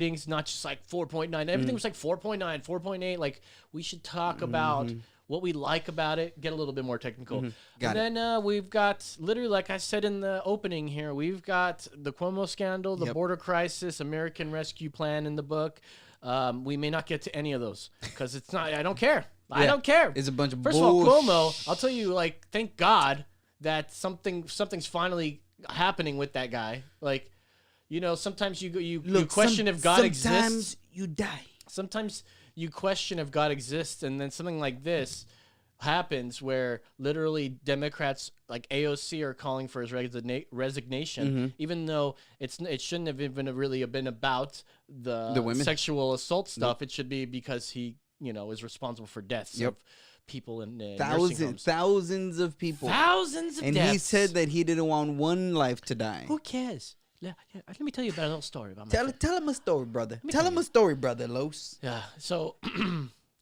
ratings, not just like 4.9. Everything was like 4.9, 4.8. Like, we should talk about what we like about it, get a little bit more technical. And then we've got, literally, like I said in the opening here, we've got the Cuomo scandal, the border crisis, American Rescue Plan in the book. We may not get to any of those because it's not, I don't care. I don't care. It's a bunch of First of all, Cuomo, I'll tell you, like, thank God that something's finally happening with that guy. Like, you know, sometimes you question if God exists. Sometimes you die. Sometimes you question if God exists, and then something like this happens where literally Democrats like AOC are calling for his resignation, even though it shouldn't have even really been about the women sexual assault stuff. It should be because he, you know, is responsible for deaths of people in thousands of people, and deaths. He said that he didn't want one life to die. Who cares? Let me tell you about a little story about my Tell him a story, brother. Tell him a story, brother, Los. Yeah, so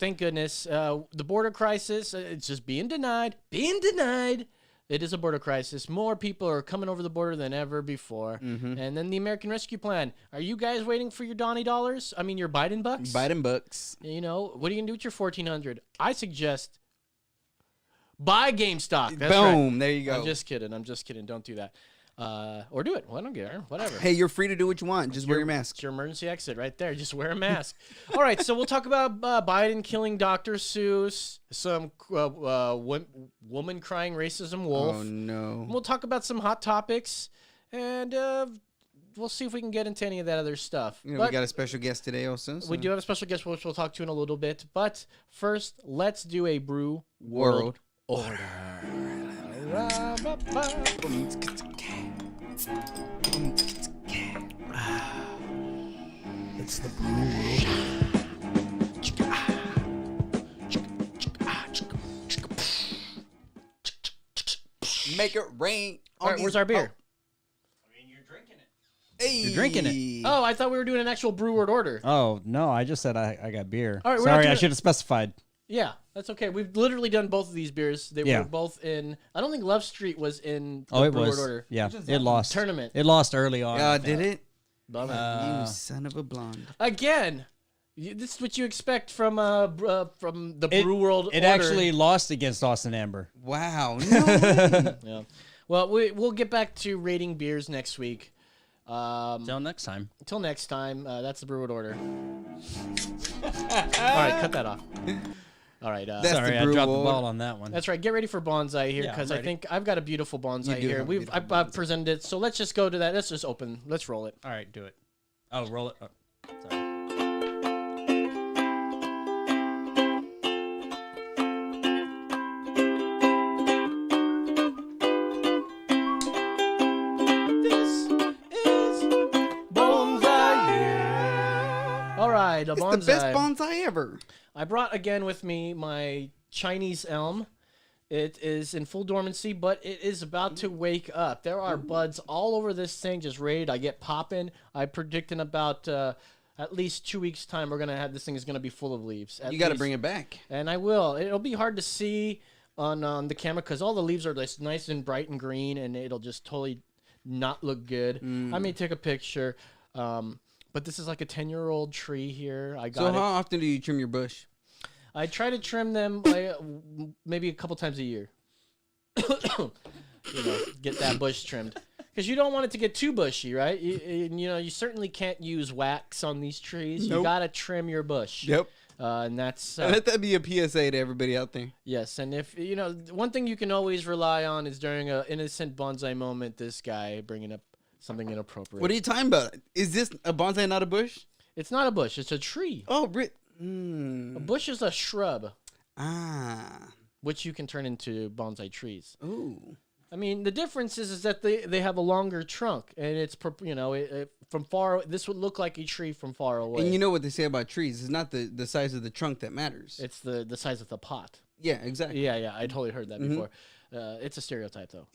thank goodness. The border crisis, it's just being denied. It is a border crisis. More people are coming over the border than ever before. And then the American Rescue Plan. Are you guys waiting for your Donnie dollars? I mean, your Biden bucks? Biden bucks. You know, what are you going to do with your $1,400? I suggest buy GameStop. That's Boom. Right. There you go. I'm just kidding. Don't do that. Or do it. Well, I don't care. Whatever. Hey, you're free to do what you want. Just wear your mask. It's your emergency exit right there. Just wear a mask. All right, so we'll talk about Biden killing Dr. Seuss, some woman crying racism wolf. Oh, no. We'll talk about some hot topics, and we'll see if we can get into any of that other stuff. You know, we got a special guest today also. So. We do have a special guest, which we'll talk to in a little bit. But first, let's do a Brew World Order. It's the Brew World. Make it rain. All right, where's our beer? I mean, you're drinking it. Hey. You're drinking it. Oh, I thought we were doing an actual Brew World Order. Oh, no, I just said I got beer. All right, sorry, I should have specified. Yeah, that's okay. We've literally done both of these beers. They were both in. I don't think Love Street was in the Brew World Order. Yeah, it lost. Tournament. It lost early on. Yeah, did it? Bummer. You son of a blonde. Again, this is what you expect from the Brew World Order. It actually lost against Austin Amber. Wow. No way. Yeah. Well, we'll get back to rating beers next week. Until next time. Until next time. That's the Brew World Order. All right, cut that off. All right. Sorry, I dropped the ball on that one. That's right. Get ready for bonsai here because I think I've got a beautiful bonsai here. I've presented it, so let's just go to that. Let's just open. Let's roll it. All right, do it. Oh, roll it. Oh, sorry. All right, it's the best bonsai ever. I brought again with me my Chinese elm. It is in full dormancy, but it is about to wake up. There are buds all over this thing, just ready to get popping. I predict in about at least 2 weeks' time, we're gonna have this thing is gonna be full of leaves. You got to bring it back, and I will. It'll be hard to see on the camera because all the leaves are nice and bright and green, and it'll just totally not look good. I may take a picture. But this is like a 10-year-old tree here. So how often do you trim your bush? I try to trim them maybe a couple times a year. Get that bush trimmed. Because you don't want it to get too bushy, right? You certainly can't use wax on these trees. Nope. You got to trim your bush. Yep. And that's... let that be a PSA to everybody out there. Yes, and if, one thing you can always rely on is during an innocent bonsai moment, this guy bringing up something inappropriate. What are you talking about? Is this a bonsai, not a bush? It's not a bush. It's a tree. Oh, A bush is a shrub. Ah. Which you can turn into bonsai trees. Ooh. I mean, the difference is that they have a longer trunk, and it's from far. This would look like a tree from far away. And you know what they say about trees? It's not the size of the trunk that matters. It's the size of the pot. Yeah, exactly. Yeah. I totally heard that before. It's a stereotype, though.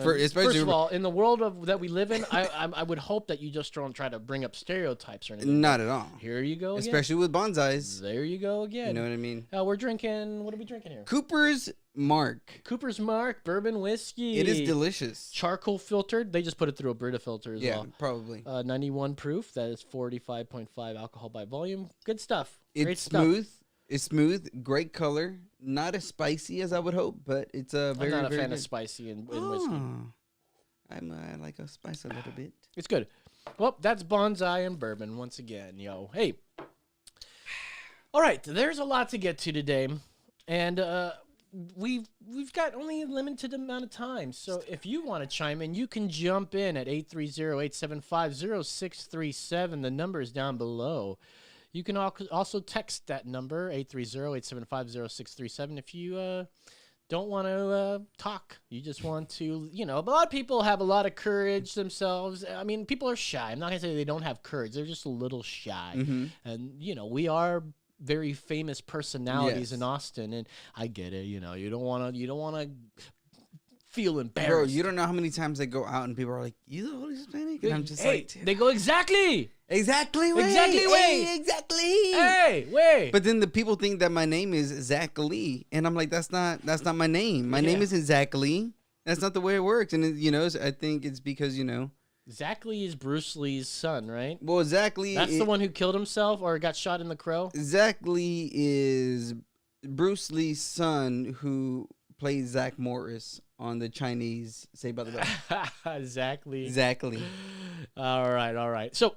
First of all, in the world that we live in, I would hope that you just don't try to bring up stereotypes or anything. Not at all. Here you go again. Especially with bonsais. There you go again. You know what I mean? We're drinking. What are we drinking here? Cooper's Mark. Cooper's Mark bourbon whiskey. It is delicious. Charcoal filtered. They just put it through a Brita filter as well. Yeah, probably. 91 proof. That is 45.5 alcohol by volume. Good stuff. It's Great smooth. stuff. It's smooth. Great color. Not as spicy as I would hope, but it's a very, I'm not a very fan good. of spicy in whiskey. I like a spice a little bit. It's good. Well, that's Bonsai and bourbon once again, yo. Hey. All right, there's a lot to get to today, and we've got only a limited amount of time. So if you want to chime in, you can jump in at 830-875-0637. The number is down below. You can also text that number, 830-875-0637, if you don't want to talk. You just want to, a lot of people have a lot of courage themselves. I mean, people are shy. I'm not going to say they don't have courage. They're just a little shy. Mm-hmm. And, we are very famous personalities Yes. in Austin, and I get it. You don't want to feel embarrassed. Bro, you don't know how many times I go out and people are like, "You the Holy Hispanic?" And I'm just hey, like, they go exactly. exactly, way. Exactly, way. Hey, exactly. Hey, wait. But then the people think that my name is Zach Lee, and I'm like, that's not my name. My name isn't Zach Lee. That's not the way it works. And I think it's because Zach Lee is Bruce Lee's son, right? Well, Zach Lee. That's the one who killed himself or got shot in the crow. Zach Lee is Bruce Lee's son who plays Zach Morris on the Chinese Saved by the Bell. Zach Lee. Zach Lee. All right. So,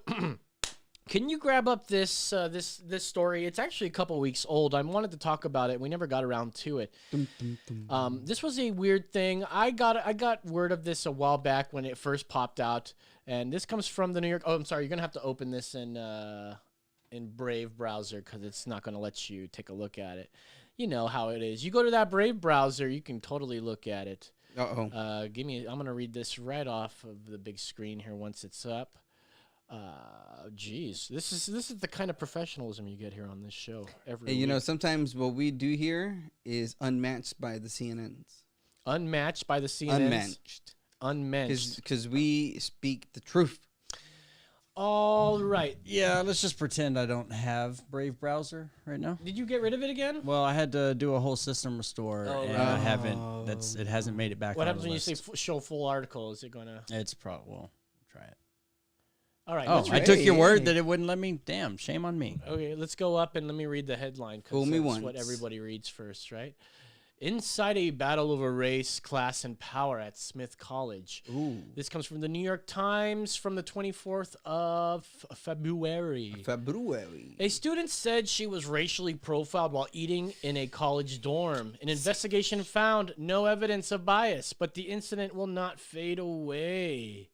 can you grab up this this story? It's actually a couple weeks old. I wanted to talk about it. We never got around to it. This was a weird thing. I got word of this a while back when it first popped out, and this comes from the New York. Oh, I'm sorry. You're gonna have to open this in Brave browser because it's not gonna let you take a look at it. You know how it is. You go to that Brave browser, you can totally look at it. Uh-oh. I'm gonna read this right off of the big screen here once it's up. Geez, this is the kind of professionalism you get here on this show every week. Sometimes what we do here is unmatched by the CNNs. Unmatched by the CNNs. Unmatched. Because we speak the truth. All right. Yeah, let's just pretend I don't have Brave browser right now. Did you get rid of it again? Well, I had to do a whole system restore, and I haven't. Oh. It hasn't made it back. What on happens the when list. you say show full article? Is it gonna? It's well, try it. All right. Oh, let's I read- took your word that it wouldn't let me. Damn, shame on me. Okay, let's go up and let me read the headline Fool because me that's what once. everybody reads first, right? Inside a battle over race, class, and power at Smith College. Ooh. This comes from the New York Times from the 24th of February. A student said she was racially profiled while eating in a college dorm. An investigation found no evidence of bias, but the incident will not fade away.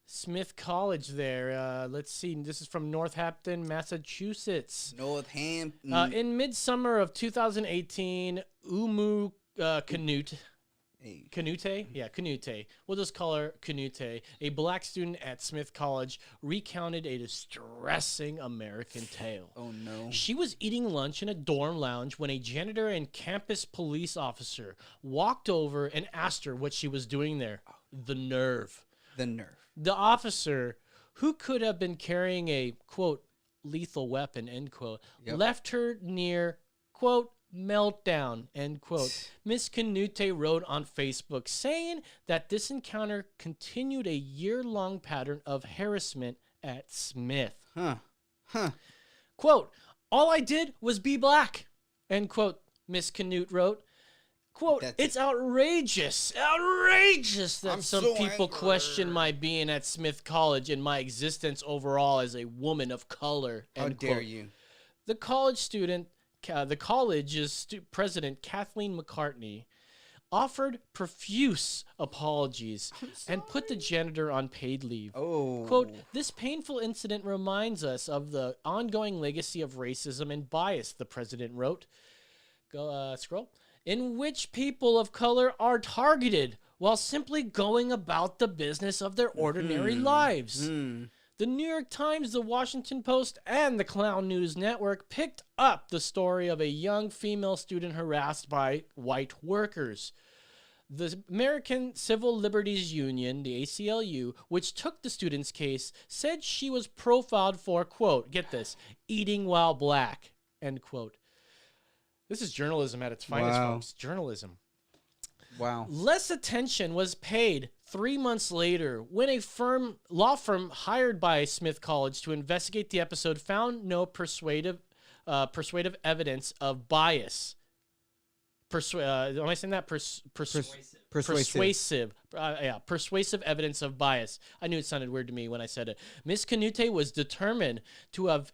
Smith College there. Let's see. This is from Northampton, Massachusetts. Northampton. In midsummer of 2018, Umu Canute. Canute? Yeah, Canute. We'll just call her Canute. A black student at Smith College recounted a distressing American tale. Oh, no. She was eating lunch in a dorm lounge when a janitor and campus police officer walked over and asked her what she was doing there. The nerve. The nerve. The officer, who could have been carrying a, quote, lethal weapon, end quote, left her near, quote, meltdown, end quote. Miss Canute wrote on Facebook saying that this encounter continued a year-long pattern of harassment at Smith. Quote, all I did was be black, end quote, Miss Canute wrote. Quote, it's outrageous that some people question my being at Smith College and my existence overall as a woman of color. How dare you? The college's president, Kathleen McCartney, offered profuse apologies and put the janitor on paid leave. Oh. Quote, this painful incident reminds us of the ongoing legacy of racism and bias, the president wrote. Go scroll. In which people of color are targeted while simply going about the business of their ordinary lives. The New York Times, the Washington Post, and the Clown News Network picked up the story of a young female student harassed by white workers. The American Civil Liberties Union, the ACLU, which took the student's case, said she was profiled for, quote, get this, eating while black, end quote. This is journalism at its finest, folks. Journalism. Wow. Less attention was paid 3 months later when a law firm hired by Smith College to investigate the episode found no persuasive evidence of bias. Am I saying that? Persuasive. Persuasive evidence of bias. I knew it sounded weird to me when I said it. Miss Canute was determined to have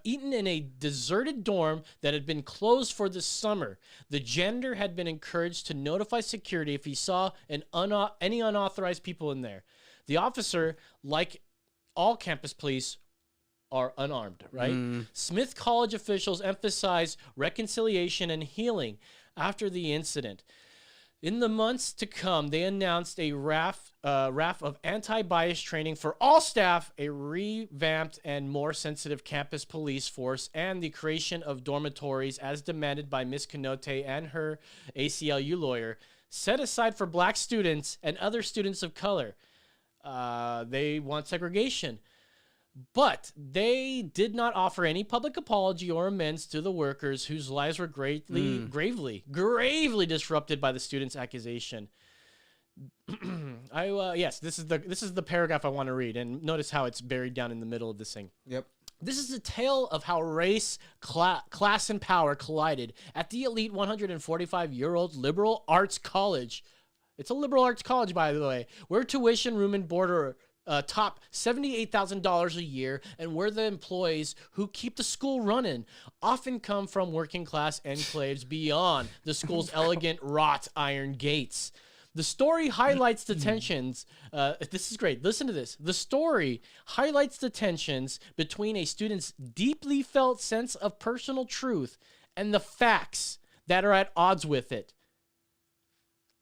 eaten in a deserted dorm that had been closed for the summer. The janitor had been encouraged to notify security if he saw any unauthorized people in there. The officer, like all campus police, are unarmed, right? Smith College officials emphasized reconciliation and healing after the incident. In the months to come, they announced a raft of anti-bias training for all staff, a revamped and more sensitive campus police force, and the creation of dormitories as demanded by Miss Canote and her ACLU lawyer, set aside for black students and other students of color. They want segregation. But they did not offer any public apology or amends to the workers whose lives were gravely disrupted by the student's accusation. Yes, this is the paragraph I want to read, and notice how it's buried down in the middle of this thing. Yep. This is a tale of how race, class, and power collided at the elite 145-year-old liberal arts college. It's a liberal arts college, by the way, where tuition, room, and board top $78,000 a year, and where the employees who keep the school running often come from working class enclaves beyond the school's elegant wrought iron gates. The story highlights the tensions. This is great. Listen to this. The story highlights the tensions between a student's deeply felt sense of personal truth and the facts that are at odds with it.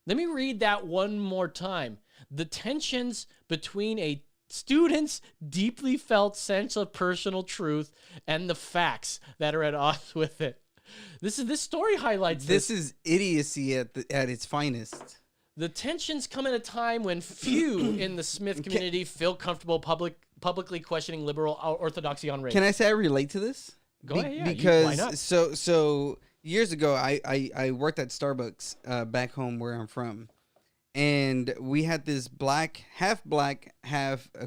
Let me read that one more time. The tensions between a student's deeply felt sense of personal truth and the facts that are at odds with it. This story highlights this. This is idiocy at its finest. The tensions come at a time when few in the Smith community feel comfortable publicly questioning liberal orthodoxy on race. Can I say I relate to this? Go ahead, yeah. Because why not? so years ago, I worked at Starbucks back home where I'm from. And we had this half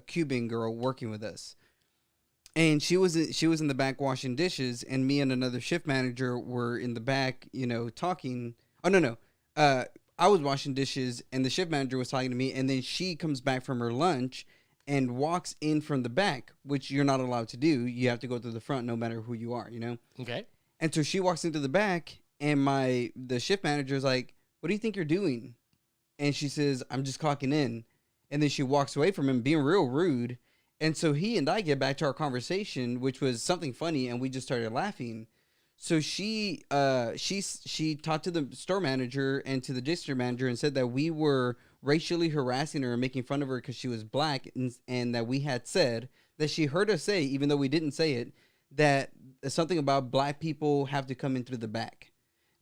Cuban girl working with us, and she was in the back washing dishes, and me and another shift manager were in the back, talking. Oh no, I was washing dishes, and the shift manager was talking to me, and then she comes back from her lunch, and walks in from the back, which you're not allowed to do. You have to go through the front, no matter who you are, Okay. And so she walks into the back, and the shift manager is like, "What do you think you're doing?" And she says, "I'm just clocking in." And then she walks away from him, being real rude. And so he and I get back to our conversation, which was something funny, and we just started laughing. So she talked to the store manager and to the district manager and said that we were racially harassing her and making fun of her because she was black, and that we had said that she heard us say, even though we didn't say it, that something about black people have to come in through the back.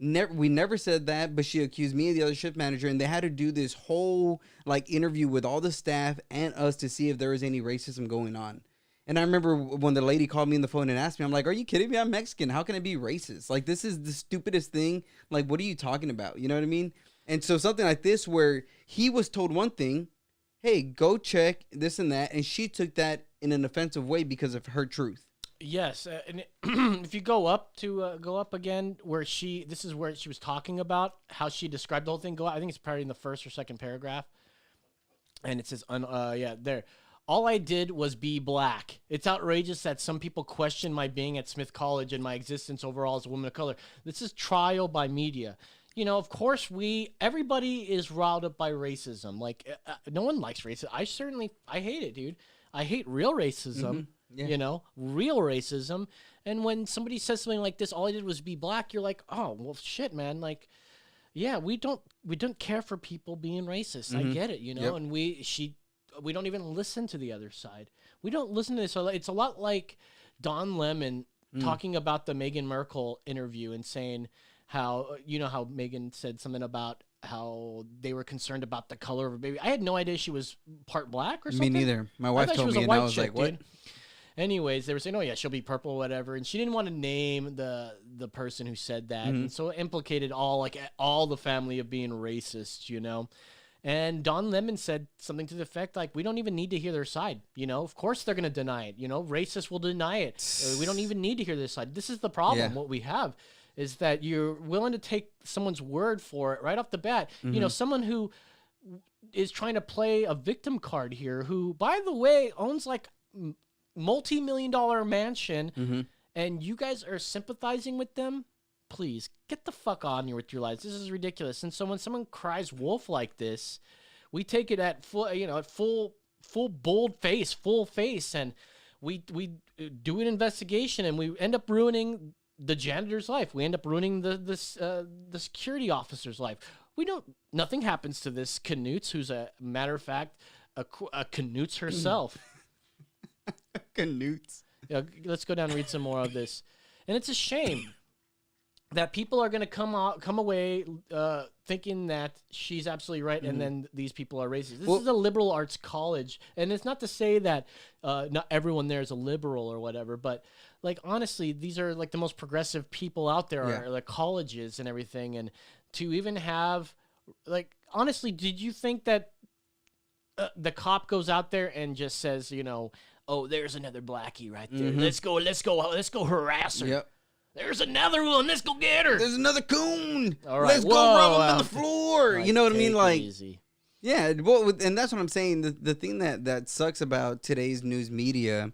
We never said that, but she accused me and the other shift manager, and they had to do this whole interview with all the staff and us to see if there was any racism going on. And I remember when the lady called me on the phone and asked me, I'm like, "Are you kidding me? I'm Mexican. How can I be racist? This is the stupidest thing. What are you talking about?" You know what I mean? And so something like this, where he was told one thing, "Hey, go check this and that," and she took that in an offensive way because of her truth. Yes, and if you go up again, this is where she was talking about how she described the whole thing. I think it's probably in the first or second paragraph, and it says, there. "All I did was be black. It's outrageous that some people question my being at Smith College and my existence overall as a woman of color. This is trial by media. Of course, everybody is riled up by racism. No one likes racism. I hate it, dude. I hate real racism." Mm-hmm. Yeah. Real racism. And when somebody says something like this, "All I did was be black," you're like, "Oh, well, shit, man. Yeah, we don't care for people being racist. Mm-hmm. I get it, Yep. And we don't even listen to the other side. We don't listen to this. So it's a lot like Don Lemon talking about the Meghan Markle interview and saying how, how Meghan said something about how they were concerned about the color of her baby. I had no idea she was part black or something. Me neither. My wife told me, and I was like, "What?" Dude. Anyways, they were saying, "Oh yeah, she'll be purple, or whatever," and she didn't want to name the person who said that, and so it implicated all the family of being racist, you know. And Don Lemon said something to the effect like, "We don't even need to hear their side, you know. Of course they're gonna deny it, you know. Racists will deny it. We don't even need to hear their side. This is the problem. Yeah. What we have is that you're willing to take someone's word for it right off the bat. You know, someone who is trying to play a victim card here, who, by the way, owns like multi-million-dollar mansion, and you guys are sympathizing with them. Please get the fuck on with your lives. This is ridiculous. And so when someone cries wolf like this, we take it at full, you know, at full bold face, full face, and we do an investigation, and we end up ruining the janitor's life. We end up ruining the security officer's life. Nothing happens to this Knutz, who's a matter of fact a Knutz herself. Knutz. Yeah, let's go down and read some more of this. And it's a shame that people are going to come away thinking that she's absolutely right, and then these people are racist. This is a liberal arts college, and it's not to say that not everyone there is a liberal or whatever, but like honestly, these are like the most progressive people out there, are like colleges and everything, and to even have like honestly, did you think that the cop goes out there and just says, you know, "Oh, there's another blackie right there. Let's go harass her." Yep. There's another one. Let's go get her. There's another coon. All right. Let's go rub him on the floor. Right, you know what I mean? Like, easy. yeah. Well, and that's what I'm saying. The thing that sucks about today's news media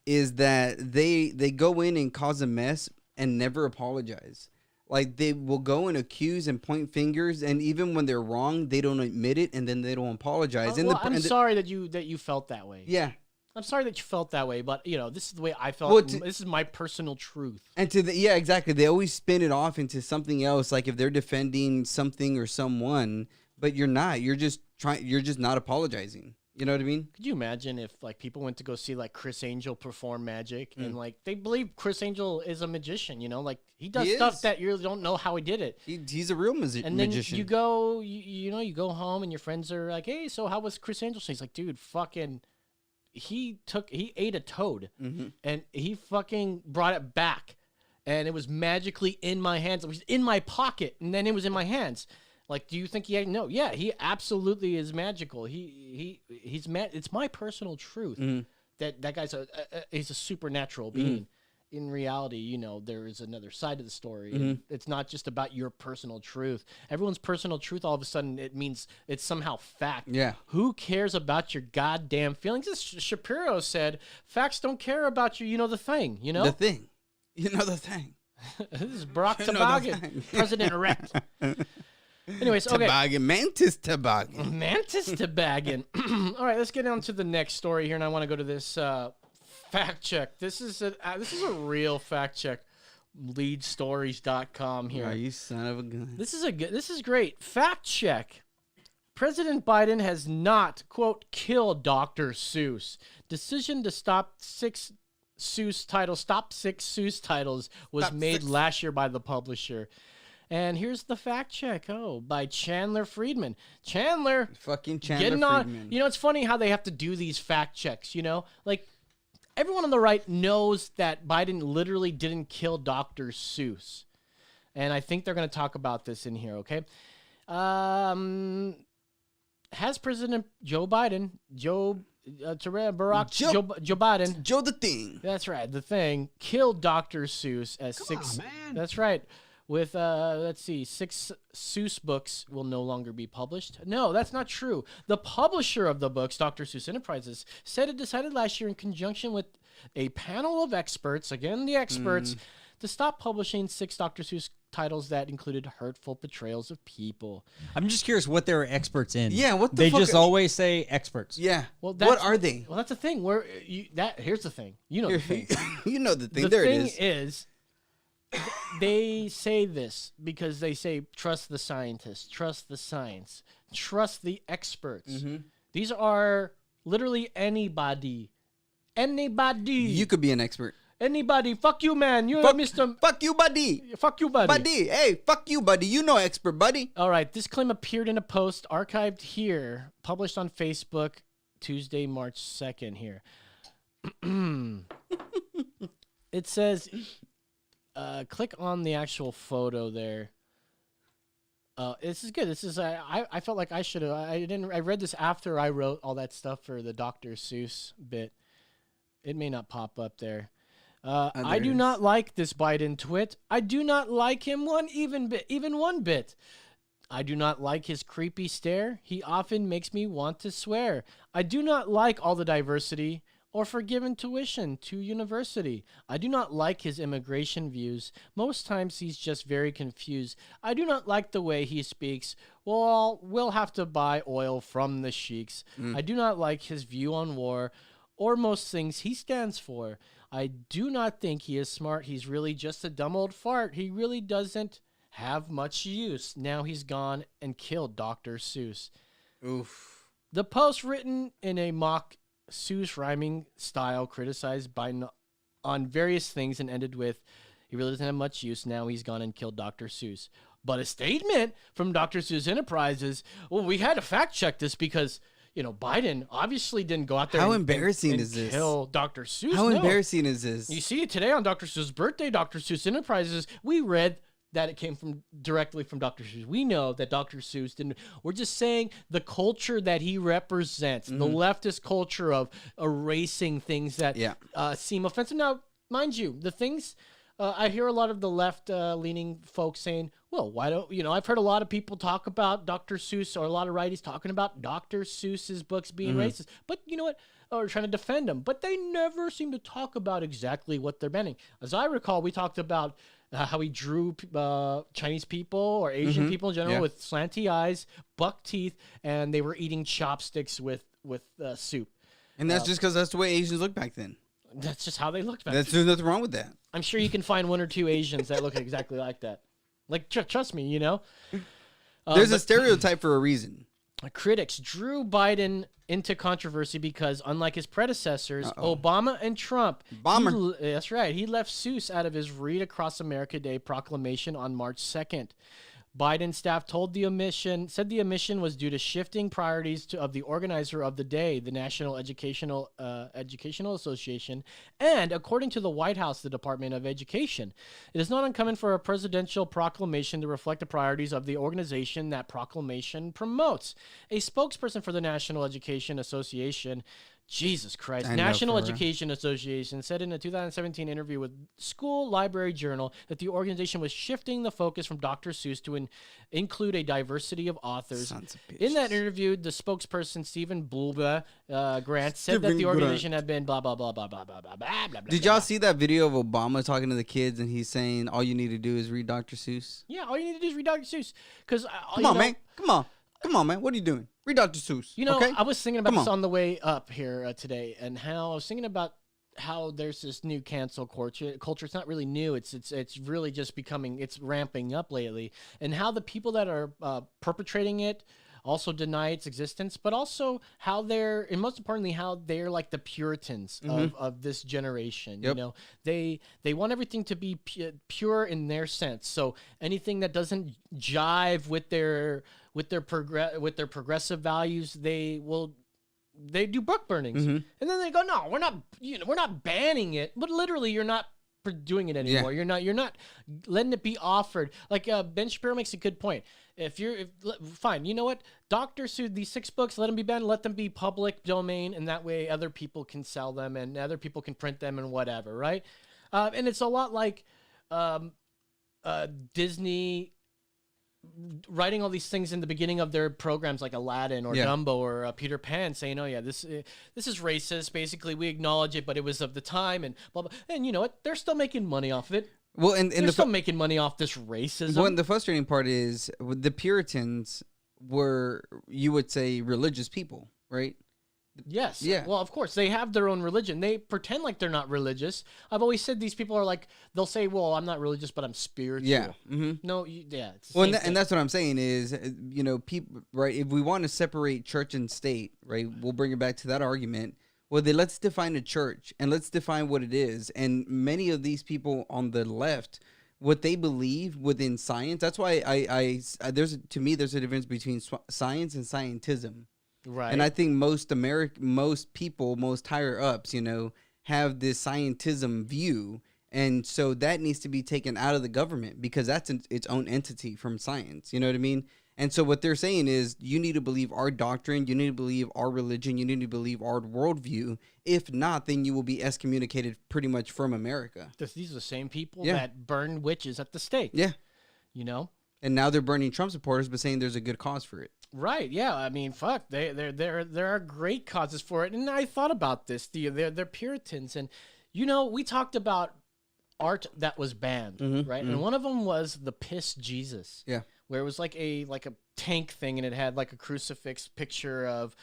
is that they go in and cause a mess and never apologize. Like, they will go and accuse and point fingers, and even when they're wrong, they don't admit it, and then they don't apologize. I'm sorry that you felt that way. Yeah. I'm sorry that you felt that way, but you know, this is the way I felt. Well, this is my personal truth. And yeah, exactly. They always spin it off into something else, like if they're defending something or someone, but you're not. You're just not apologizing. You know what I mean? Could you imagine if like people went to go see like Chris Angel perform magic and like they believe Chris Angel is a magician, you know, like he does stuff that you don't know how he did it. He's a real magician. And then you go, you go home and your friends are like, "Hey, so how was Chris Angel?" So he's like, "Dude, fucking." He ate a toad and he fucking brought it back, and it was magically in my hands. It was in my pocket, and then it was in my hands. Like, do you think he? No, yeah, he absolutely is magical. He's mad. It's my personal truth that guy's he's a supernatural being. In reality, you know, there is another side to the story. And it's not just about your personal truth. Everyone's personal truth, all of a sudden, it means it's somehow fact. Yeah. Who cares about your goddamn feelings? As Shapiro said, facts don't care about you. You know the thing, you know? The thing. You know the thing. This is Barack Toboggan, President-elect. Anyways, okay. Toboggan, Mantis Toboggan. Mantis Toboggan. All right, let's get on to the next story here, and I want to go to this... fact check. This is a real fact check. Leadstories.com here. Oh, you son of a gun. This is great. Fact check. President Biden has not, quote, killed Dr. Seuss. Decision to stop six Seuss titles was made last year by the publisher. And here's the fact check. Oh, by Chandler Friedman. Fucking Chandler Friedman. You know, it's funny how they have to do these fact checks, you know? Like, everyone on the right knows that Biden literally didn't kill Dr. Seuss. And I think they're going to talk about this in here, okay? Has President Joe Biden, Joe Biden. Joe the Thing. That's right, the Thing, killed Dr. Seuss as Come on, man. That's right. With, let's see, 6 Seuss books will no longer be published. No, that's not true. The publisher of the books, Dr. Seuss Enterprises, said it decided last year in conjunction with a panel of experts, again, the experts, to stop publishing 6 Dr. Seuss titles that included hurtful portrayals of people. I'm just curious what they're experts in. Yeah, what the they fuck just always say experts. Yeah. Well, what are they? Well, that's the thing. Here's the thing. You know the thing. You know the thing. The there thing it is, they say this because they say trust the scientists, trust the science, trust the experts. These are literally anybody. You could be an expert. Anybody. Fuck you, man. You're Mr. Fuck you, buddy. Fuck you, buddy. Buddy. Hey, fuck you, buddy. You know expert, buddy. All right. This claim appeared in a post archived here, published on Facebook Tuesday, March 2nd here. It says, click on the actual photo there. This is good. This is I felt like I should have. I read this after I wrote all that stuff for the Dr. Seuss bit. It may not pop up there. I do not like this Biden twit. I do not like him even one bit. I do not like his creepy stare. He often makes me want to swear. I do not like all the diversity or forgiven tuition to university. I do not like his immigration views. Most times he's just very confused. I do not like the way he speaks. Well, we'll have to buy oil from the sheiks. I do not like his view on war or most things he stands for. I do not think he is smart. He's really just a dumb old fart. He really doesn't have much use. Now he's gone and killed Dr. Seuss. Oof. The post, written in a mock Seuss rhyming style, criticized on various things and ended with, he really doesn't have much use. Now he's gone and killed Dr. Seuss. But a statement from Dr. Seuss Enterprises, well, we had to fact check this because, Biden obviously didn't go out there and kill Dr. Seuss. How embarrassing is this? You see, today on Dr. Seuss' birthday, Dr. Seuss Enterprises, we read that it came directly from Dr. Seuss. We know that Dr. Seuss didn't. We're just saying the culture that he represents, the leftist culture of erasing things that seem offensive. Now, mind you, the things I hear a lot of the left-leaning folks saying, well, why don't, I've heard a lot of people talk about Dr. Seuss, or a lot of righties talking about Dr. Seuss's books being racist. But you know what? Or trying to defend them. But they never seem to talk about exactly what they're banning. As I recall, we talked about how he drew Chinese people or Asian people in general with slanty eyes, buck teeth, and they were eating chopsticks with soup. And that's just because that's the way Asians looked back then. That's just how they looked back then. There's nothing wrong with that. I'm sure you can find one or two Asians that look exactly like that. Like, trust me, There's a stereotype for a reason. Critics drew Biden into controversy because, unlike his predecessors, Obama and Trump, that's right, he left Seuss out of his Read Across America Day proclamation on March 2nd. Biden staff said the omission was due to shifting priorities of the organizer of the day, the National Educational Association, and according to the White House, the Department of Education. It is not uncommon for a presidential proclamation to reflect the priorities of the organization that proclamation promotes. A spokesperson for the National Education Association, National Education Association, said in a 2017 interview with School Library Journal that the organization was shifting the focus from Dr. Seuss to include a diversity of authors. In that interview, the spokesperson, Stephen Bulba Grant, said that the organization had been blah, blah, blah, blah, blah, blah, blah, blah, blah. Did y'all see that video of Obama talking to the kids and he's saying, all you need to do is read Dr. Seuss? Yeah, all you need to do is read Dr. Seuss. Come on, man. Come on, man. What are you doing? Read Dr. Seuss. Okay? I was thinking about this on the way up here today, and how I was thinking about how there's this new cancel culture. It's not really new. It's really just it's ramping up lately, and how the people that are perpetrating it also deny its existence, but also how and most importantly, how they're like the Puritans of this generation. Yep. They want everything to be pure in their sense. So anything that doesn't jive with their progressive values, they do book burnings, and then they go, no, we're not banning it, but literally you're not doing it anymore. Yeah. You're not letting it be offered. Like Ben Shapiro makes a good point. Fine, you know what? Dr. Seuss, these 6 books, let them be banned, let them be public domain, and that way other people can sell them and other people can print them and whatever, right? And it's a lot like Disney writing all these things in the beginning of their programs, like Aladdin or Dumbo or Peter Pan, saying, "Oh yeah, this is racist. Basically, we acknowledge it, but it was of the time," and blah blah. And you know what? They're still making money off of it. Well, and they're still making money off this racism. Well, and the frustrating part is the Puritans were, you would say, religious people, right? Yes. Yeah. Well, of course, they have their own religion. They pretend like they're not religious. I've always said these people are like, they'll say, well, I'm not religious, but I'm spiritual. Yeah. Mm-hmm. No, it's well, and that's what I'm saying is, people, right, if we want to separate church and state, right, we'll bring it back to that argument. Well, let's define a church and let's define what it is. And many of these people on the left, what they believe within science, that's why there's a difference between science and scientism. Right. And I think most people, most higher ups, have this scientism view. And so that needs to be taken out of the government because that's its own entity from science. You know what I mean? And so what they're saying is you need to believe our doctrine. You need to believe our religion. You need to believe our worldview. If not, then you will be excommunicated pretty much from America. These are the same people that burn witches at the stake. Yeah. You know? And now they're burning Trump supporters, but saying there's a good cause for it. Right. Yeah. I mean, fuck. There are great causes for it. And I thought about this. They're Puritans. And, you know, we talked about art that was banned, right? And one of them was the Piss Jesus. Yeah. Where it was like a tank thing, and it had like a crucifix picture of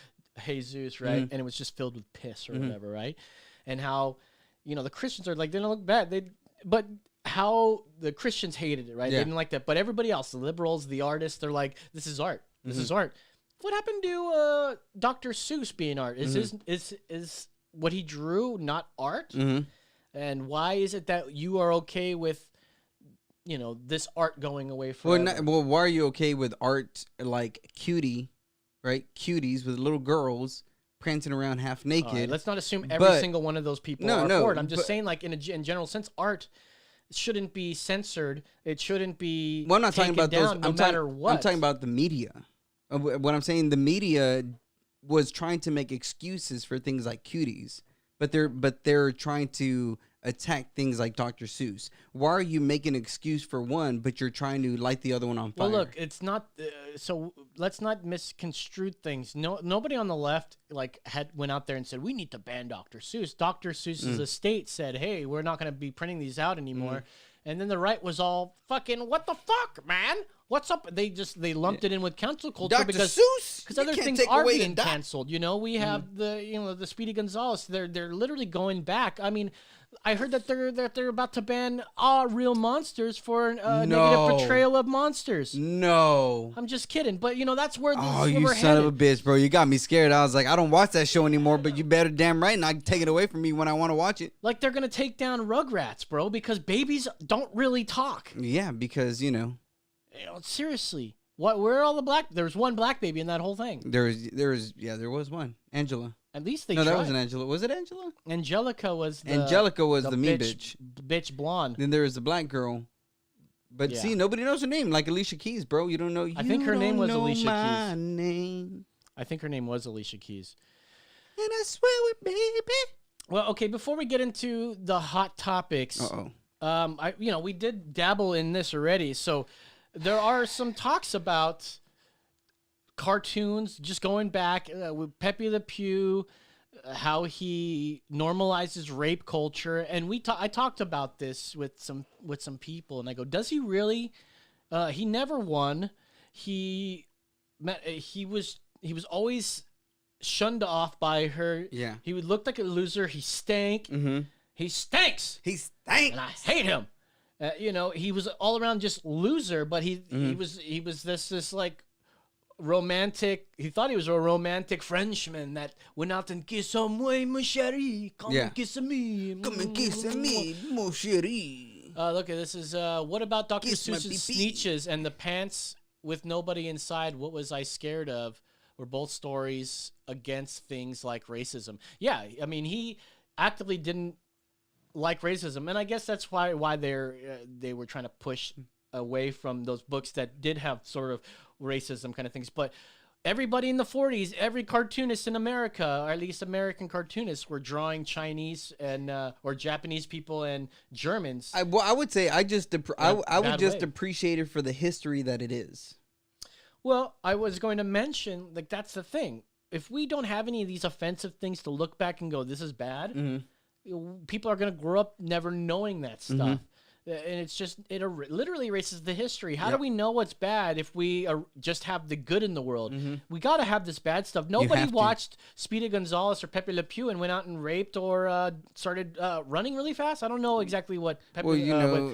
Jesus, right? And it was just filled with piss or whatever, right? And how, you know, the Christians are like, they don't look bad. But how the Christians hated it, right? Yeah. They didn't like that. But everybody else, the liberals, the artists, they're like, this is art. This is art. What happened to Dr. Seuss being art? Is what he drew not art? And why is it that you are okay with, you know, this art going away forever? Well, why are you okay with art like Cutie, right? Cuties with little girls prancing around half naked. Right, let's not assume every single one of those people are for it. I'm just saying, like, in general sense, art shouldn't be censored. It shouldn't be I'm not talking about down those. no matter what. I'm talking about the media. What I'm saying, the media was trying to make excuses for things like Cuties, but they're trying to attack things like Dr. Seuss. Why are you making an excuse for one, but you're trying to light the other one on fire? Well, look, it's not. So let's not misconstrue things. Nobody on the left went out there and said we need to ban Dr. Seuss. Dr. Seuss's estate said, "Hey, we're not going to be printing these out anymore." And then the right was all fucking, "What the fuck, man? What's up?" They lumped it in with cancel culture Dr. because Seuss? other things are being canceled. You know, we have the Speedy Gonzales. They're literally going back. I mean, I heard that they're about to ban all real monsters for negative portrayal of monsters. No. I'm just kidding, but you know that's where where you son headed. of a bitch, bro! You got me scared. I was like, I don't watch that show anymore, but you better damn right not take it away from me when I want to watch it. Like they're gonna take down Rugrats, bro, because babies don't really talk. Yeah, because you know, seriously, where are all the black? There was one black baby in that whole thing. there was one, Angela. At least they No, tried. that wasn't Angela. Was it Angela? Angelica was the mean bitch. Bitch blonde. Then there was the black girl. But see, nobody knows her name. Like Alicia Keys, bro. You don't know. I think her name was Alicia my Keys. Name. I think her name was Alicia Keys. And I swear it, baby. Well, okay. Before we get into the hot topics, we did dabble in this already. So there are some talks about cartoons, just going back with Pepe Le Pew, how he normalizes rape culture, and I talked about this with some people, and I go, does he really? He never won. He was always shunned off by her. Yeah, he would look like a loser. He stank. He stinks. He stank, and I hate him. He was all around just loser, but he was this like romantic. He thought he was a romantic Frenchman that went out and kissed moi, mon chéri. Come and kiss me. Come and kiss me, mon chéri. Look, this is what about Dr. Seuss's Sneetches and the pants with nobody inside? What was I scared of? Were both stories against things like racism. Yeah, I mean, he actively didn't like racism, and I guess that's why they were trying to push away from those books that did have sort of racism kind of things. But everybody in the 40s, every cartoonist in America, or at least American cartoonists, were drawing Chinese and or Japanese people and Germans. I would say I would just appreciate it for the history that it is. Well, I was going to mention, like, that's the thing. If we don't have any of these offensive things to look back and go, this is bad, people are going to grow up never knowing that stuff. And it's just, it literally erases the history. How do we know what's bad if we just have the good in the world? We got to have this bad stuff. Nobody watched Speedy Gonzales or Pepe Le Pew and went out and raped or started running really fast. I don't know exactly what what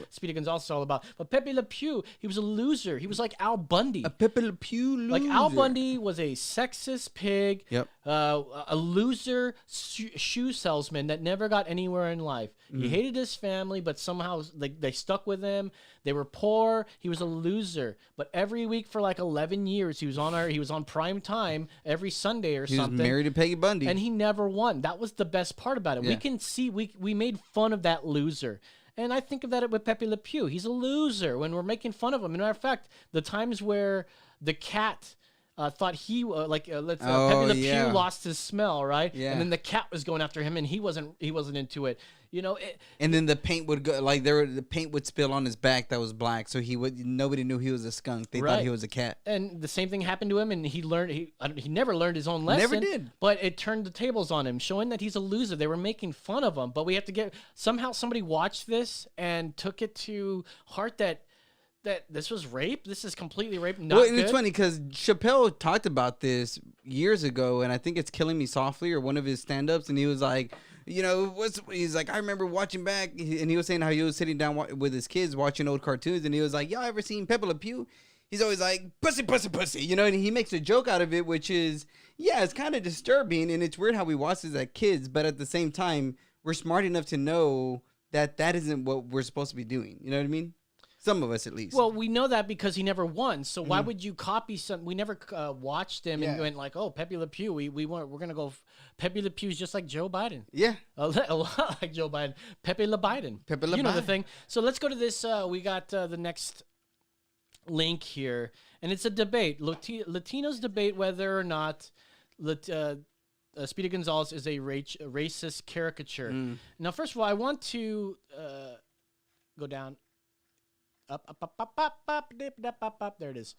Speedy Gonzales is all about. But Pepe Le Pew, he was a loser. He was like Al Bundy. A Pepe Le Pew loser. Like Al Bundy was a sexist pig, a loser shoe salesman that never got anywhere in life. He hated his family, but somehow like They stuck with him. They were poor. He was a loser. But every week for like 11 years, he was on prime time every Sunday or something. He was married to Peggy Bundy. And he never won. That was the best part about it. Yeah. We can see, we made fun of that loser. And I think of that with Pepe Le Pew. He's a loser when we're making fun of him. As a matter of fact, the times where the cat thought he Pepe Le Pew lost his smell, right? Yeah. And then the cat was going after him, and he wasn't into it. And then the paint would go the paint would spill on his back that was black, so nobody knew he was a skunk. They thought he was a cat. And the same thing happened to him, and he never learned his own lesson. Never did. But it turned the tables on him, showing that he's a loser. They were making fun of him, but we have to somehow somebody watched this and took it to heart that this was rape. This is completely rape. Not good. It's funny because Chappelle talked about this years ago, and I think it's Killing Me Softly or one of his stand-ups, and he was like, he's like, I remember watching back, and he was saying how he was sitting down with his kids watching old cartoons, and he was like, y'all ever seen Pepe Le Pew? He's always like, pussy, pussy, pussy, and he makes a joke out of it, which is, it's kind of disturbing, and it's weird how we watch this as kids, but at the same time, we're smart enough to know that isn't what we're supposed to be doing. You know what I mean? Some of us, at least. Well, we know that because he never won. So why would you copy some? We never watched him and went like, "Oh, Pepe Le Pew." We're gonna go. Pepe Le Pew's just like Joe Biden. Yeah, a lot like Joe Biden. Pepe Le Biden. Pepe Le You know Biden. the thing. So let's go to this. We got the next link here, and it's a debate. Latinos debate whether or not Speedy Gonzalez is a racist caricature. Now, first of all, I want to go down. Up, there it is.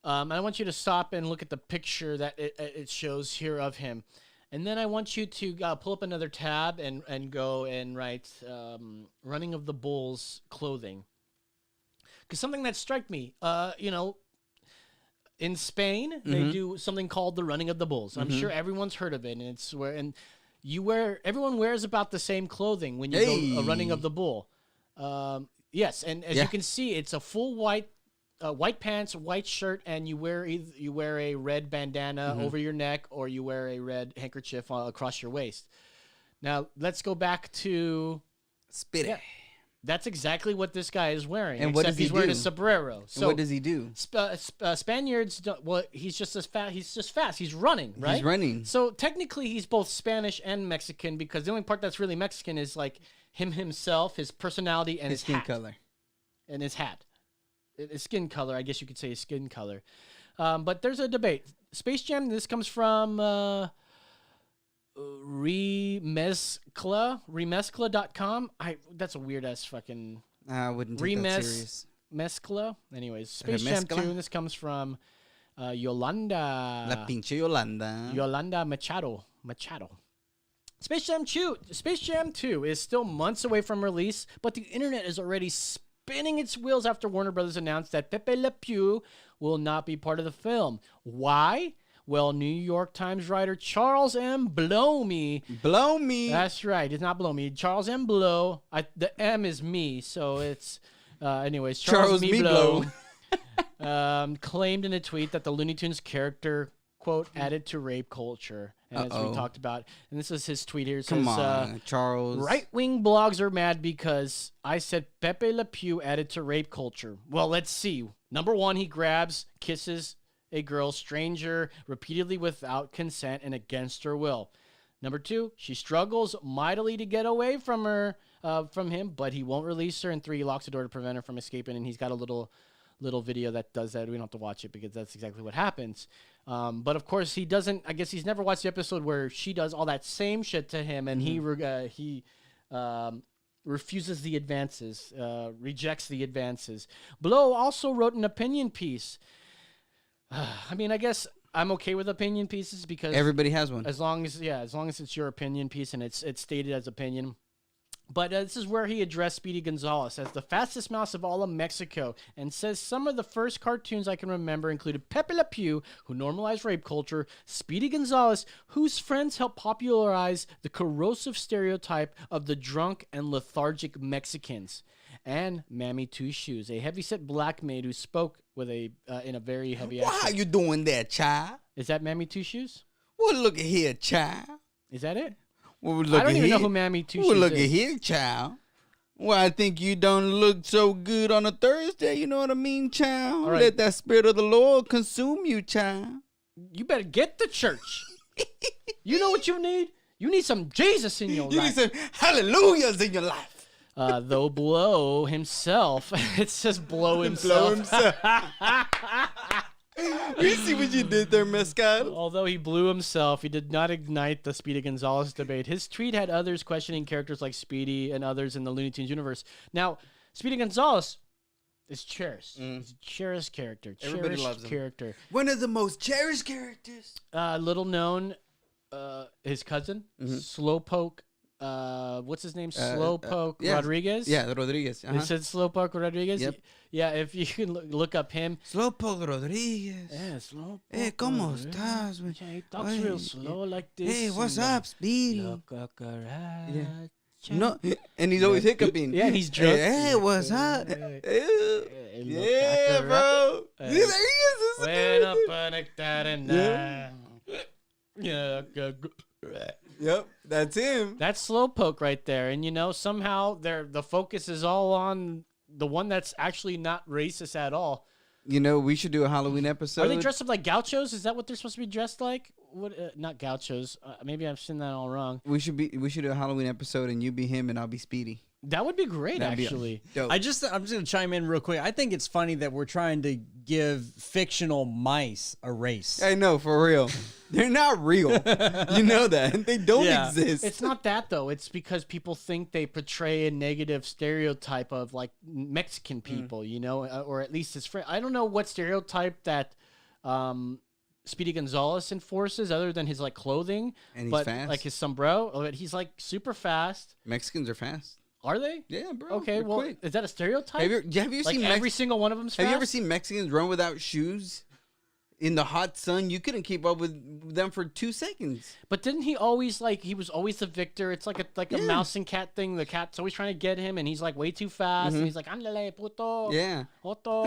I want you to stop and look at the picture that it shows here of him. And then I want you to pull up another tab and go and write Running of the Bulls clothing. Because something that struck me, in Spain, they do something called the Running of the Bulls. I'm sure everyone's heard of it. And everyone wears about the same clothing when you go Running of the Bull. Yes, and as you can see, it's a full white pants, white shirt, and you wear a red bandana over your neck, or you wear a red handkerchief across your waist. Now let's go back to Spit it. Yeah, that's exactly what this guy is wearing. And what does he he's wearing do? a sombrero. So and what does he do? Spaniards don't, he's just as fast. He's just fast. He's running, right? He's running. So technically, he's both Spanish and Mexican because the only part that's really Mexican is like himself, his personality, and his skin hat. color. And his hat. His skin color, I guess you could say his skin color. But there's a debate. Space Jam, this comes from remezcla.com. That's a weird-ass fucking... I wouldn't take that serious. Mezcla. Anyways, Space Jam 2, and this comes from Yolanda. La pinche Yolanda. Yolanda Machado. Space Jam 2 is still months away from release, but the internet is already spinning its wheels after Warner Brothers announced that Pepe Le Pew will not be part of the film. Why? Well, New York Times writer Charles M. Blomey. That's right. It's not Blomey. Charles M. Blow. The M is me, so it's... anyways, Charles M. Blow claimed in a tweet that the Looney Tunes character, quote, added to rape culture. And as we talked about, and this is his tweet here. It says, Come on, Charles. Right-wing blogs are mad because I said Pepe Le Pew added to rape culture. Well, let's see. Number one, he kisses a girl, stranger, repeatedly without consent and against her will. Number two, she struggles mightily to get away from him, but he won't release her. And three, he locks the door to prevent her from escaping, and he's got a little video that does that. We don't have to watch it because that's exactly what happens. But of course he doesn't. I guess he's never watched the episode where she does all that same shit to him, and he refuses the advances, rejects the advances. Blow also wrote an opinion piece. I mean, I guess I'm okay with opinion pieces because everybody has one. As long as it's your opinion piece and it's stated as opinion. But this is where he addressed Speedy Gonzalez as the fastest mouse of all of Mexico and says some of the first cartoons I can remember included Pepe Le Pew, who normalized rape culture, Speedy Gonzalez, whose friends helped popularize the corrosive stereotype of the drunk and lethargic Mexicans, and Mammy Two Shoes, a heavyset black maid who spoke with in a very heavy accent. Why are you doing that, child? Is that Mammy Two Shoes? Well, look at here, child. Is that it? Well, I don't even know who Mammy Two Shoes is. Look at here, child. Well, I think you don't look so good on a Thursday. You know what I mean, child? right. Let that spirit of the Lord consume you, child. You better get to church. You know what you need? You need some Jesus in your You life. need some hallelujahs in your life. Though Blow himself, it says Blow himself. Blow himself. You see what you did there, Mescal? Although he blew himself, he did not ignite the Speedy Gonzales debate. His tweet had others questioning characters like Speedy and others in the Looney Tunes universe. Now, Speedy Gonzales is cherished. He's a cherished character. Everybody Cherished loves him. character. One of the most cherished characters. Little known, his cousin, Slowpoke. What's his name? Slowpoke yeah. Rodriguez. Yeah, Rodriguez. They said Slowpoke Rodriguez. Yep. Yeah, if you can look up him. Slowpoke Rodriguez. Yeah, Slowpoke. Hey, ¿cómo Rodriguez. estás, güey? Yeah, he talks Hey, real slow like this. Hey, what's up, Speedy? Yeah. No, and he's always hiccuping. Yeah, he's drunk. Hey, what's up? Hey, Yeah, bro. Hey. There he is. When up on a night. Yeah. Yep, that's him. That's Slowpoke right there. And, you know, somehow the focus is all on the one that's actually not racist at all. You know, we should do a Halloween episode. Are they dressed up like gauchos? Is that what they're supposed to be dressed like? What? Not gauchos. Maybe I'm saying that all wrong. We should do a Halloween episode, and you be him, and I'll be Speedy. That would be great, That'd be actually. dope. I'm just going to chime in real quick. I think it's funny that we're trying to give fictional mice a race. I know, for real. They're not real. You know that. They don't Yeah. exist. It's not that, though. It's because people think they portray a negative stereotype of, like, Mexican people, you know, or at least his friend. I don't know what stereotype that Speedy Gonzales enforces other than his, like, clothing. And he's but, fast. like, his sombrero. But he's, like, super fast. Mexicans are fast. Are they? Yeah, bro. Okay, they're well, quick. is that a stereotype? Have you like seen every single one of them's fast? Have you ever seen Mexicans run without shoes in the hot sun? You couldn't keep up with them for 2 seconds. But didn't he always, like, he was always the victor? It's like a Yeah. mouse and cat thing. The cat's always trying to get him, and he's, like, way too fast. And he's like, ándale, puto. Yeah. Otto.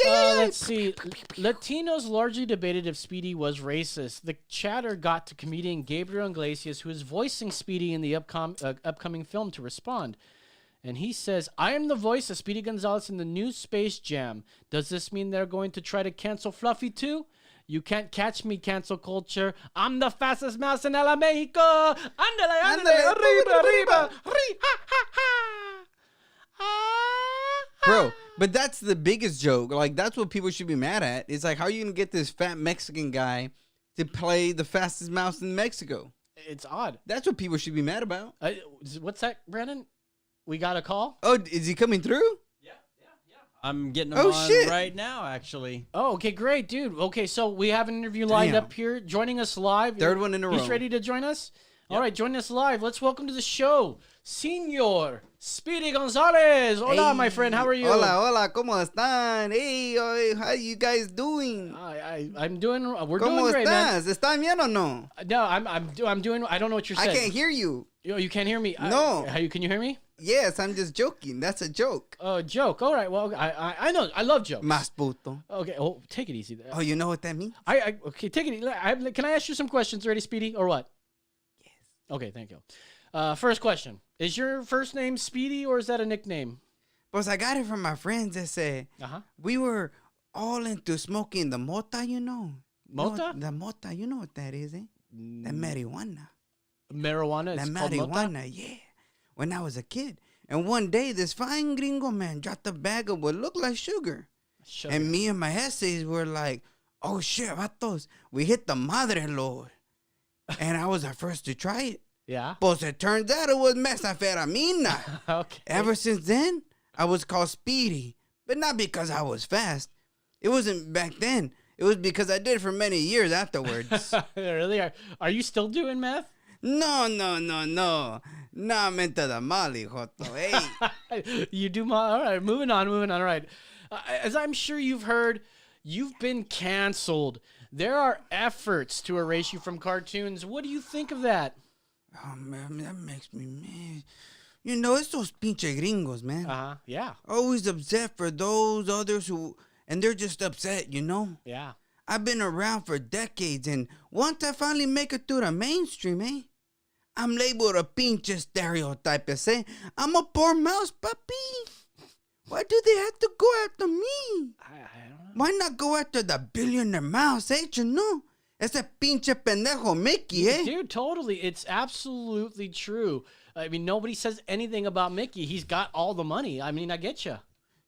Let's see. Latinos largely debated if Speedy was racist. The chatter got to comedian Gabriel Iglesias, who is voicing Speedy in the upcoming film, to respond. And he says, I am the voice of Speedy Gonzales in the new Space Jam. Does this mean they're going to try to cancel Fluffy too? You can't catch me, cancel culture. I'm the fastest mouse in El Mexico. Ándale, ándale, arriba, arriba. Ha, ha, ha. Bro, but that's the biggest joke. Like, that's what people should be mad at. It's like, how are you going to get this fat Mexican guy to play the fastest mouse in Mexico? It's odd. That's what people should be mad about. What's that, Brandon? We got a call? Oh, is he coming through? I'm getting them Oh, on shit. right now, actually. Oh, okay, great, dude. Okay, so we have an interview lined Damn. up here. Joining us live. Third one in a row. He's ready to join us? All right, join us live. Let's welcome to the show, Senor Speedy Gonzales. Hola, Hey. my friend. How are you? Hola, hola, ¿cómo están? Hey, how you guys doing? I'm doing. We're ¿Cómo doing great, man. estás? ¿Están bien o no? No, I'm doing. I don't know what you're I saying. can't hear you. You can't hear me. No. Can you hear me? Yes, I'm just joking. That's a joke. Oh, joke. All right. Well, I know. I love jokes. Mas puto. Okay. Oh, take it easy. Oh, you know what that means? Okay, take it. Can I ask you some questions already, Speedy, or what? Yes. Okay, thank you. First question: is your first name Speedy, or is that a nickname? Pues I got it from my friends that said we were all into smoking the mota, you know. Mota? The mota, you know what that is, eh? The marijuana. Marijuana is The called mota? marijuana, yeah. When I was a kid. And one day, this fine gringo man dropped a bag of what looked like sugar. Sugar. And me and my essays were like, oh shit, vatos, we hit the madre, Lord. And I was the first to try it. Yeah. Pues it turns out it was mesaferamina. Okay. Ever since then, I was called Speedy. But not because I was fast. It wasn't back then. It was because I did it for many years afterwards. Really? Are you still doing meth? No. No, mente de mal, hijoto. Hey. You do my. All right, moving on. All right. As I'm sure you've heard, you've been canceled. There are efforts to erase you from cartoons. What do you think of that? Oh, man, that makes me mad. You know, it's those pinche gringos, man. Yeah. Always upset for those others who... And they're just upset, you know? Yeah. I've been around for decades, and once I finally make it through the mainstream, I'm labeled a pinche stereotype. Say, I'm a poor mouse, papi. Why do they have to go after me? I don't know. Why not go after the billionaire mouse, you know? Ese pinche pendejo Mickey, eh? Dude, totally. It's absolutely true. I mean, nobody says anything about Mickey. He's got all the money. I mean, I get you.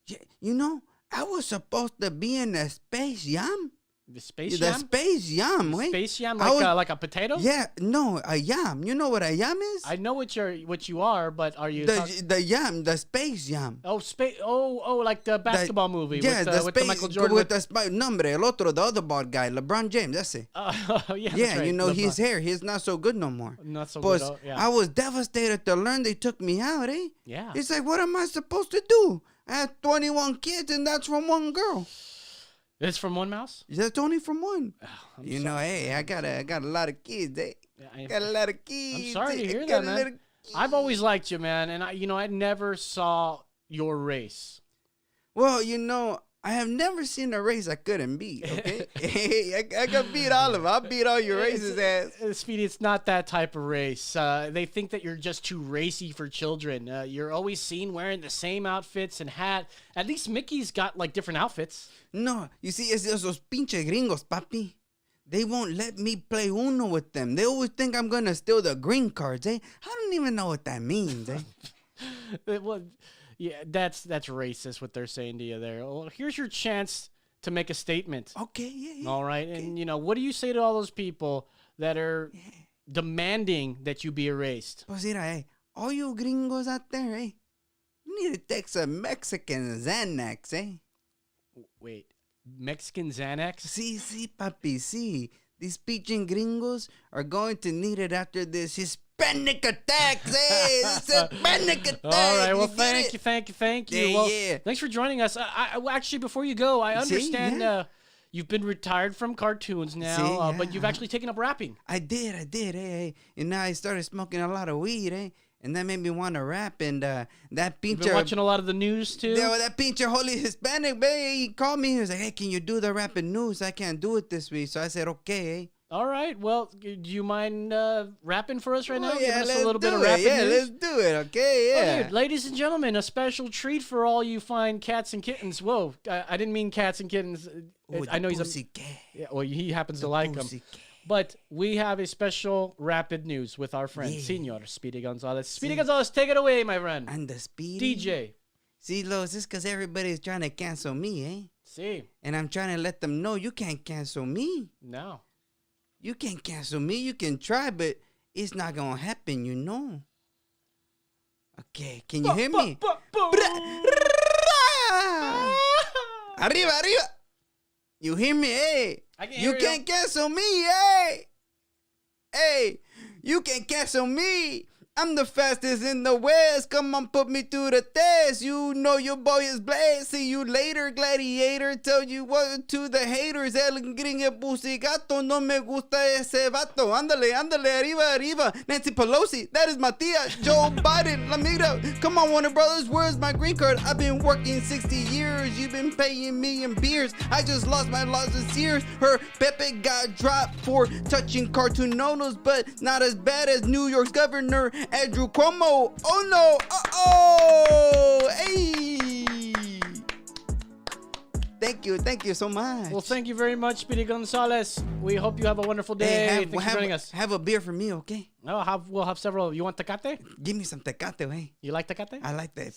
Yeah, you know, I was supposed to be in a Space Jam. The Space The Jam? Space Jam, wait. Space Jam, I was- like a potato? Yeah, no, a yam. You know what a yam is? I know what you are, but are you... The yam, the Space Jam. Like the basketball movie Yeah, with the Michael Jordan. With the nombre, el otro, the other bald guy, LeBron James, that's it. Yeah, that's Yeah, right. you know, LeBron. his hair, he's not so good no more. Not so But good. Yeah. I was devastated to learn they took me out, eh? Yeah. It's like, what am I supposed to do? I have 21 kids, and that's from one girl. It's from one mouse? That's only from one. I'm You know, hey, I got a lot of kids, eh? Yeah, Got a lot of kids. I'm sorry to eh? hear Got that, a man. lot of I've always liked you, man, and I never saw your race. Well, you know, I have never seen a race I couldn't beat, okay? I can beat all of them. I'll beat all your races, ass. Speedy, it's not that type of race. They think that you're just too racy for children. You're always seen wearing the same outfits and hat. At least Mickey's got, like, different outfits. No, you see, it's esos pinche gringos, papi. They won't let me play Uno with them. They always think I'm going to steal the green cards, eh? I don't even know what that means, eh? Well, yeah, that's racist what they're saying to you there. Well, here's your chance to make a statement. Okay, yeah. All right, and what do you say to all those people that are demanding that you be erased? Pues mira, eh, all you gringos out there, eh? You need to take some Mexican Xanax, eh? Wait, Mexican Xanax? Sí, papi, sí. These pinche gringos are going to need it after this Hispanic attacks, eh? This Hispanic attack. All right, well, get thank it? you. Yeah, Well, yeah. thanks for joining us. I actually, before you go, I See, understand yeah. you've been retired from cartoons now, See, but you've yeah. actually taken up rapping. I did, eh? And now I started smoking a lot of weed, eh? And that made me want to rap. And that You've pinche... been watching a lot of the news, too? Yeah, well, that pinche holy Hispanic, babe, he called me. He was like, hey, can you do the rapping news? I can't do it this week. So I said, okay, eh? All right, well, do you mind rapping for us right now? Oh, yeah, Giving us let's a little bit do of it. rapping Yeah, news? let's do it, okay? Oh, Yeah. dude, ladies and gentlemen, a special treat for all you fine cats and kittens. Whoa, I didn't mean cats and kittens. Ooh, I know he's a... pussycat. Yeah, well, he happens to like them. Pussycat. But we have a special rapid news with our friend, Yeah. Senor Speedy Gonzalez. Speedy Gonzalez, take it away, my friend. And the speedy. DJ. See, Los, it's because everybody's trying to cancel me, eh? See, And I'm trying to let them know you can't cancel me. no. You can't cancel me. You can try, but it's not going to happen, you know. Okay, can you hear me? Arriba, arriba. You hear me, hey? I can You hear can't cancel me, hey? Hey, you can't cancel me. I'm the fastest in the West. Come on, put me through the test. You know your boy is blessed. See you later, gladiator. Tell you what to the haters. El gringo pusigato. No me gusta ese vato. Ándale, ándale, arriba, arriba. Nancy Pelosi, that is my tia. Joe Biden, la mira. Come on, Warner Brothers, where's my green card? I've been working 60 years. You've been paying me in beers. I just lost my losses years. Her Pepe got dropped for touching cartoon nonos, but not as bad as New York's governor, Andrew Cuomo. Oh no, uh-oh, hey. Thank you so much. Well, thank you very much, Speedy Gonzalez. We hope you have a wonderful day. Hey, Thanks for joining us. Have a beer for me, okay? Oh, we'll have several. You want Tecate? Give me some Tecate, hey. You like Tecate? I like that.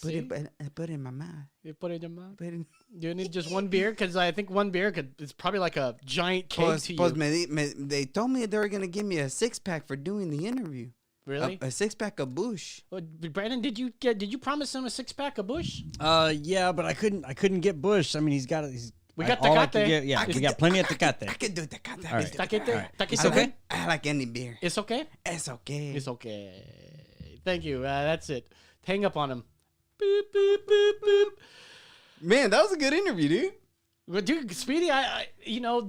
Put it in my mouth. You put it in your mouth? Put it in. Do you need just one beer? Because I think one beer it's probably like a giant cake to you. They told me they were going to give me a 6-pack for doing the interview. Really? A 6-pack of Bush. Well, Brandon, did you promise him a 6-pack of Bush? Yeah, but I couldn't get Bush. I mean, We got all I could Tecate. get- Yeah, we got plenty of I Tecate. can do Tecate. All right. Tecate? It's I okay? like- I like any beer. It's okay? It's okay. It's okay. Thank you. That's it. Hang up on him. Boop, boop, boop, boop. Man, that was a good interview, dude. Well, dude, Speedy,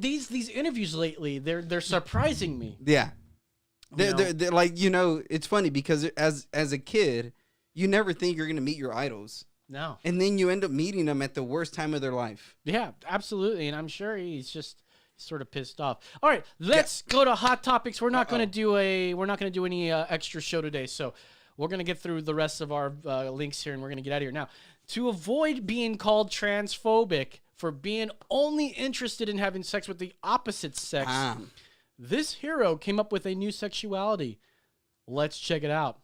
these interviews lately, they're surprising me. Yeah. You know? They're like, it's funny because as a kid, you never think you're going to meet your idols. No. And then you end up meeting them at the worst time of their life. Yeah, absolutely. And I'm sure he's sort of pissed off. All right, let's go to hot topics. We're not going to do any extra show today, so we're going to get through the rest of our links here, and we're going to get out of here now. To avoid being called transphobic for being only interested in having sex with the opposite sex, this hero came up with a new sexuality. Let's check it out.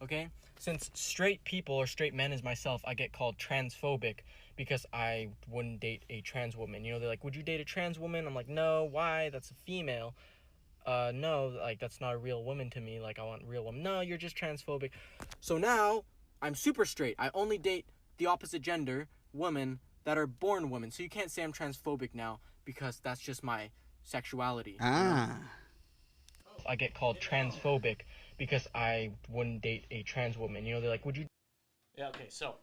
Okay? Since straight people or straight men as myself, I get called transphobic because I wouldn't date a trans woman. You know, they're like, would you date a trans woman? I'm like, no, why? That's a female. No, like, that's not a real woman to me. Like, I want real woman. No, you're just transphobic. So now, I'm super straight. I only date the opposite gender, women, that are born women. So you can't say I'm transphobic now because that's just my sexuality. You know? I get called transphobic because I wouldn't date a trans woman. You know, they're like, would you... Yeah, okay, so.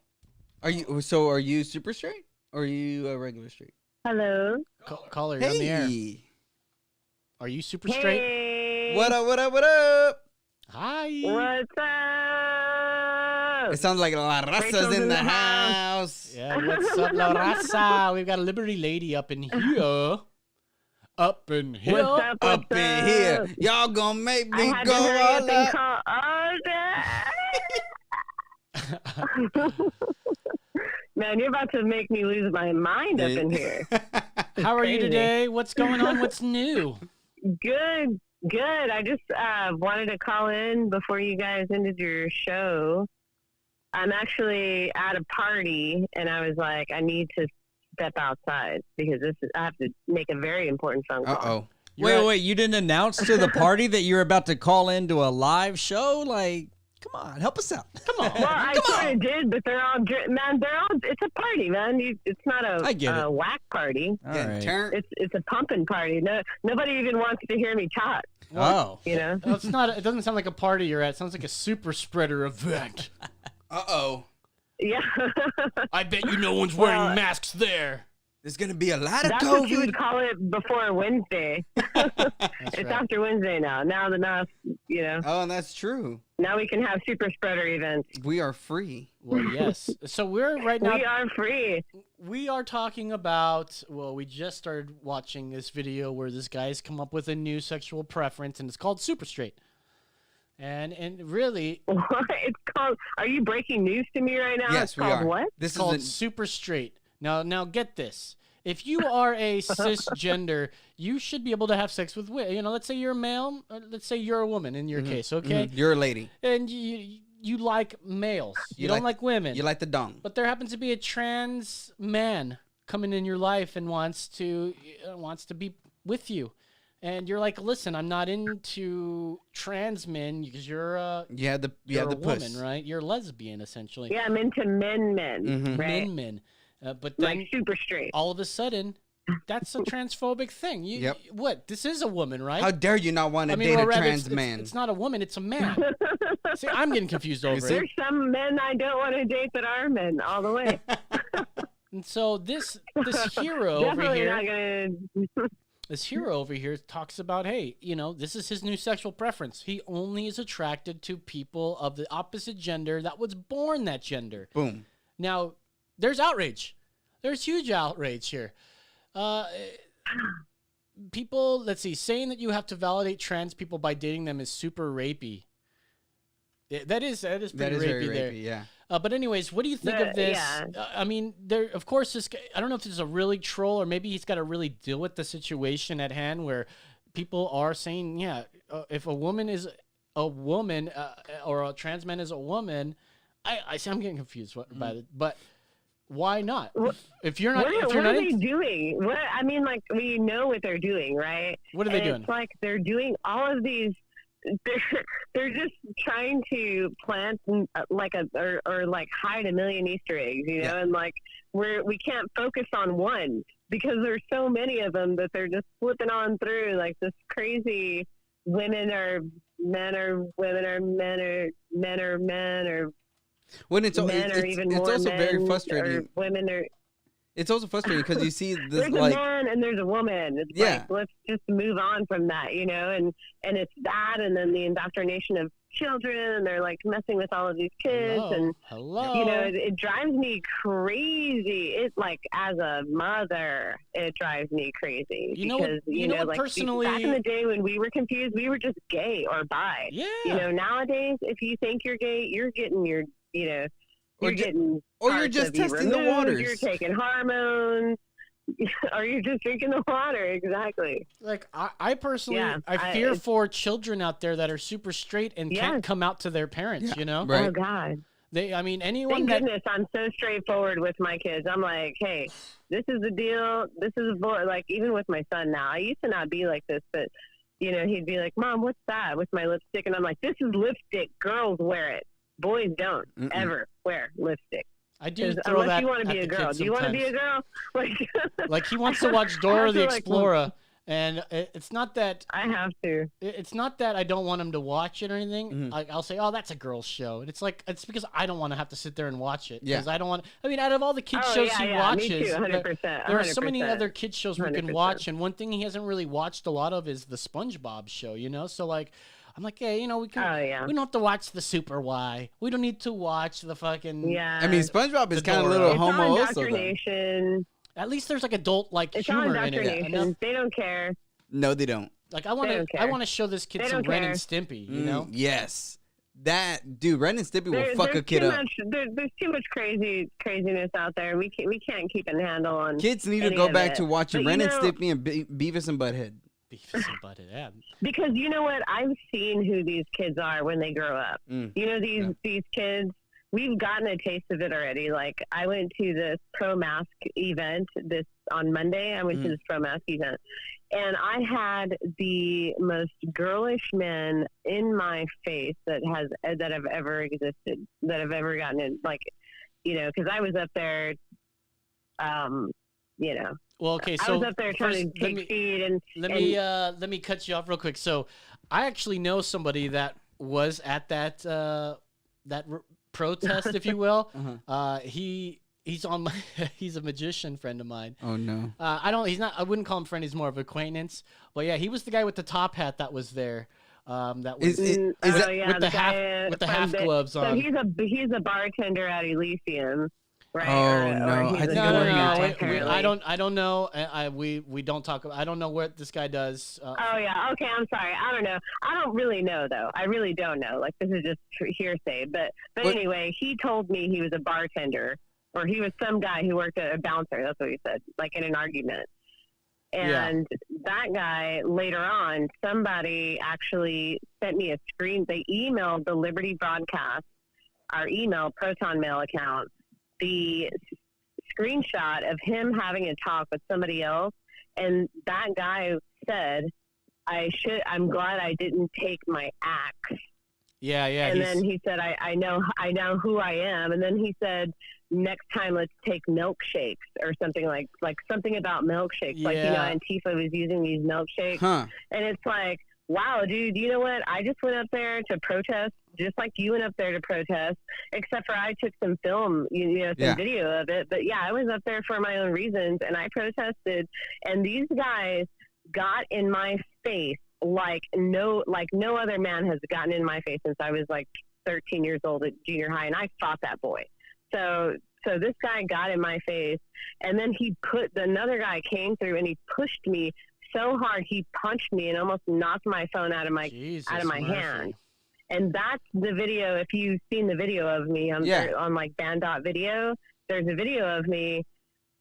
Are you super straight? Or are you regular straight? Hello. Caller, you're on the air. Are you super straight? Hey. What up, what up, what up? Hi. What's up? It sounds like La Raza's in the house. Yeah, what's up, La Raza? We've got a Liberty Lady up in here. Up in here. What's up? Up in here. Y'all gonna make me I had go to hurry all up and out. call. Man, you're about to make me lose my mind up in here. How are you Crazy. today? What's going on? What's new? Good. I just wanted to call in before you guys ended your show. I'm actually at a party, and I was like, I need to step outside because I have to make a very important phone call. Uh-oh. Wait, you didn't announce to the party that you're about to call into a live show? Like, come on, help us out. Come on. Well, I sort of did, but it's a party, man. It's not I get a it. whack party. All Getting right. turned. It's a pumping party. No, nobody even wants to hear me talk. Oh. You know? Well, it doesn't sound like a party you're at. It sounds like a super spreader event. Uh-oh. Yeah. I bet you no one's wearing masks there. There's gonna be a lot of That's what you COVID. would call it before Wednesday. It's right. after Wednesday now. Now, Oh, that's true. now we can have super spreader events. We are free. Well, yes. So we're right now. We are free. We are talking about, well, we just started watching this video where this guy's come up with a new sexual preference, and it's called super straight. And really, It's called. Are you breaking news to me right now? Yes, it's we called are. What? This it's called is super straight. Now get this. If you are a cisgender, you should be able to have sex with, let's say you're a male, let's say you're a woman in your case, okay? You're a lady. And you like males. You don't like women. You like the dong. But there happens to be a trans man coming in your life and wants to be with you, and you're like, listen, I'm not into trans men because you're a You you're have a the puss. woman, right? You're a lesbian essentially. Yeah, I'm into men, Mhm. right? Men. But then Like super straight. all of a sudden, that's a transphobic thing. Yep. What? This is a woman, right? How dare you not want to date well, a rather, trans it's, man? It's not a woman, it's a man. See, I'm getting confused over see? it. There's some men I don't want to date that are men all the way. And so this hero over Definitely here, not gonna. this hero over here talks about, hey, this is his new sexual preference. He only is attracted to people of the opposite gender that was born that gender. Boom. Now, there's outrage. There's huge outrage here. People, let's see, saying that you have to validate trans people by dating them is super rapey. That is pretty rapey very there. rapey, yeah. But anyways, what do you think of this? Yeah. I mean, of course, this guy, I don't know if this is a really troll or maybe he's got to really deal with the situation at hand where people are saying, yeah, if a woman is a woman or a trans man is a woman, I see I'm getting confused by it, but why not? If you're not, What are they doing? We know what they're doing, right? What are they doing? It's like they're doing all of these. They're just trying to plant or hide a million Easter eggs, Yeah. and we can't focus on one because there's so many of them that they're just flipping on through like this crazy. Women are men or women are men or men are men or When it's men are even more also very men frustrating. or women are. It's also frustrating because you see this there's like a man and there's a woman. It's Yeah. like, let's just move on from that, you know, and it's that, and then the indoctrination of children, and they're like messing with all of these kids, and Hello. you know, it drives me crazy. It like as a mother, it drives me crazy You know what- because you know what, like personally- back in the day when we were confused, we were just gay or bi. Yeah. You know, nowadays if you think you're gay, you're getting your, you know, Or you're ju- getting or you're parts just of you testing the removed, waters. You're taking hormones. Or you're just drinking the water, exactly. Like I personally, Yeah, I fear it's- for children out there that are super straight and Yes. can't come out to their parents. Yeah, You know, right. Oh God. I mean, anyone Thank that goodness I'm so straightforward with my kids. I'm like, hey, this is the deal. This is a boy. Like even with my son now, I used to not be like this, but you know, he'd be like, Mom, what's that with my lipstick? And I'm like, this is lipstick. Girls wear it. Boys don't ever wear lipstick. I do 'Cause throw unless that you want to at be a the girl. kids Do you want to be a sometimes. girl? Like he wants to watch Dora the feel like- Explorer, and it's not that I have to. it's not that I don't want him to watch it or anything. Mhm. I'll say, oh, that's a girl's show, and it's like it's because I don't want to have to sit there and watch it. Yeah. Because I don't want. I mean, out of all the kids Oh, shows yeah, he yeah, watches, me too, 100%. there are so many 100%. other kids shows we can 100%. watch, and one thing he hasn't really watched a lot of is the SpongeBob show. You know, so like. I'm like, hey, you know, we can. Oh, yeah. We don't have to watch the Super Y. We don't need to watch the fucking. Yeah. I mean, SpongeBob is the kind of a Dora. little it's homo on also. Though. indoctrination. At least there's like adult like It's on humor in it. indoctrination. Enough- They don't care. No, they don't. Like I want They to. don't I care. want to show this kid They some don't Ren care. and Stimpy. You know. Yes. That dude, Ren and Stimpy will There- fuck a there's kid too up. much, there's too much craziness out there. We can't keep a handle on. Kids need to any go of back it. to watching But Ren you and know- Stimpy and Beavis and Butthead. Beavis and Butthead. Yeah. Because you know what? I've seen who these kids are when they grow up. Mm. You know, these kids, we've gotten a taste of it already. Like, I went to this pro mask event on Monday. I went to this pro mask event. And I had the most girlish men in my face that have ever existed, that have ever gotten in. Like, you know, because I was up there, you know. Well, okay. I So was up there trying to take feed and let me cut you off real quick. So, I actually know somebody that was at that protest, if you will. He's on my. He's a magician friend of mine. Oh no. He's not. I wouldn't call him friend. He's more of acquaintance. But yeah, he was the guy with the top hat that was there. That was Is that yeah, with the half guy with the from half gloves So on. he's a bartender at Elysium, right? Oh, no, he's I a think No, I know no, who you're no. talking apparently. I don't know. We don't talk about. I don't know what this guy does. Oh yeah, okay. I'm sorry. I don't know. I don't really know though. I really don't know. Like this is just hearsay. But What- anyway, he told me he was a bartender, or he was some guy who worked at a bouncer. That's what he said. Like in an argument. And that guy, later on, somebody actually sent me a screen. They emailed the Liberty Broadcast, our email, Proton Mail account, the screenshot of him having a talk with somebody else. And that guy said, I'm glad I didn't take my axe. Yeah. And then he said, I know who I am. And then he said, next time let's take milkshakes or something like something about milkshakes. Like, you know, Yeah. Antifa was using these milkshakes. Huh. And it's like, wow, dude, you know what? I just went up there to protest, just like you went up there to protest, except for I took some film, some video of it. But yeah, I was up there for my own reasons and I protested. And these guys got in my face like no other man has gotten in my face since I was like 13 years old at junior high, and I fought that boy. So this guy got in my face, and then another guy came through and he pushed me so hard he punched me and almost knocked my phone out of my hand. And that's the video. If you've seen the video of me on like Band.video, video, there's a video of me,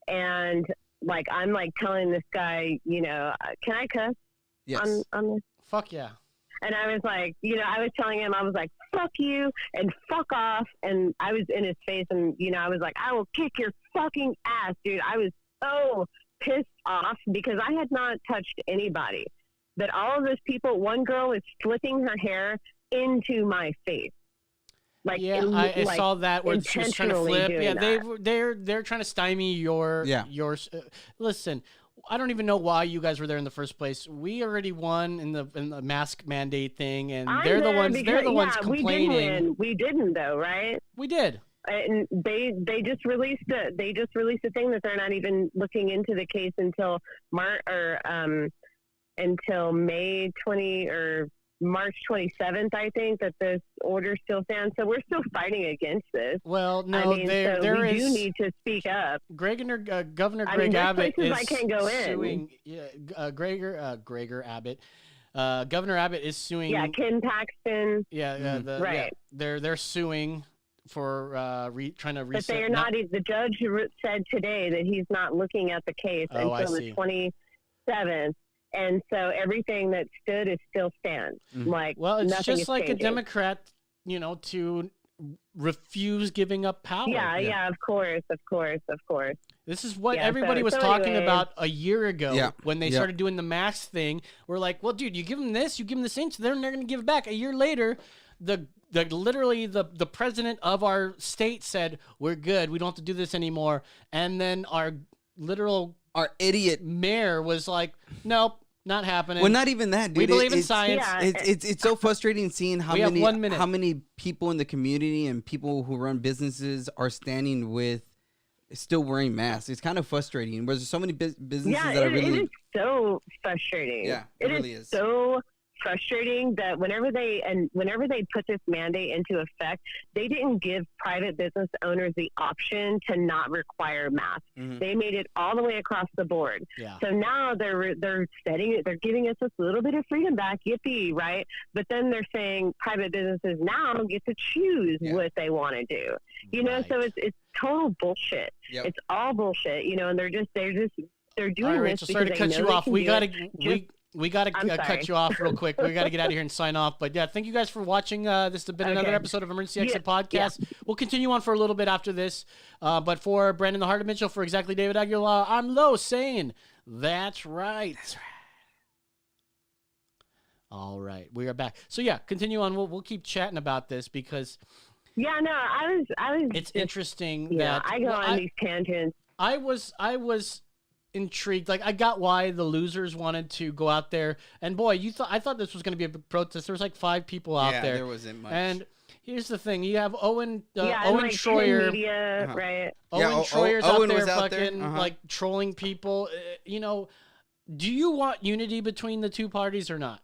and like I'm like telling this guy, you know, can I cuss? Yes. On this? Fuck yeah. And I was like, you know, I was telling him, I was like, fuck you and fuck off. And I was in his face and, you know, I was like, I will kick your fucking ass, dude. I was so pissed off because I had not touched anybody. But all of those people, one girl is flipping her hair into my face. Like, I saw that where she was trying to intentionally flip. doing Yeah, that. they're trying to stymie your. Listen, I don't even know why you guys were there in the first place. We already won in the mask mandate thing, and they're the ones complaining. We didn't though, right? We did. And they just released a thing that they're not even looking into the case until until May 20 or March 27th, I think, that this order still stands. So we're still fighting against this. Well, no, I mean, there we is. do need to speak up. Governor Greg Abbott places is I can't go suing. Yeah, Gregor Abbott. Governor Abbott is suing. Yeah, Ken Paxton. Yeah, right. Yeah, they're suing for trying to reset. But they are not. The judge said today that he's not looking at the case until the 27th. And so everything that stood is still stands. Like, well, it's nothing just like changing. a Democrat, to refuse giving up power. Yeah, of course. This is what everybody was talking about a year ago when they started doing the mask thing. We're like, well, dude, you give them this, you give them this thing, so they're going to give it back. A year later, literally the president of our state said, we're good, we don't have to do this anymore. And then our idiot mayor was like, nope. Not happening. Well, not even that, dude. We believe in science. Yeah. It's so frustrating seeing how many people in the community and people who run businesses are standing with still wearing masks. It's kind of frustrating. There's so many businesses that are really. It is so frustrating. Yeah, it really is. So frustrating that whenever they put this mandate into effect, they didn't give private business owners the option to not require masks. They made it all the way across the board. Yeah. So now they're giving us this little bit of freedom back, yippee, right? But then they're saying private businesses now get to choose what they want to do. So it's total bullshit. Yep. It's all bullshit, and they're doing all right, Rachel, this sorry to because cut you off. We got to sorry. cut you off real quick. We got to get out of here and sign off. But yeah, thank you guys for watching. This has been another episode of Emergency Exit Podcast. Yeah. We'll continue on for a little bit after this. But for Brandon the Heart of Mitchell, for exactly David Aguilar, I'm Lo saying, that's right. That's right. All right, we are back. So yeah, continue on. We'll keep chatting about this because. Yeah, no, I was. It's interesting. Yeah, that, I go on these tangents. I was intrigued. Like, I got why the losers wanted to go out there. And boy, I thought this was going to be a protest. There was like 5 people out there. Yeah, there wasn't much. And here's the thing: you have Owen like Schroyer, media, right? Owen Schroyer's Owen out there was out fucking there. like trolling people. Do you want unity between the two parties or not?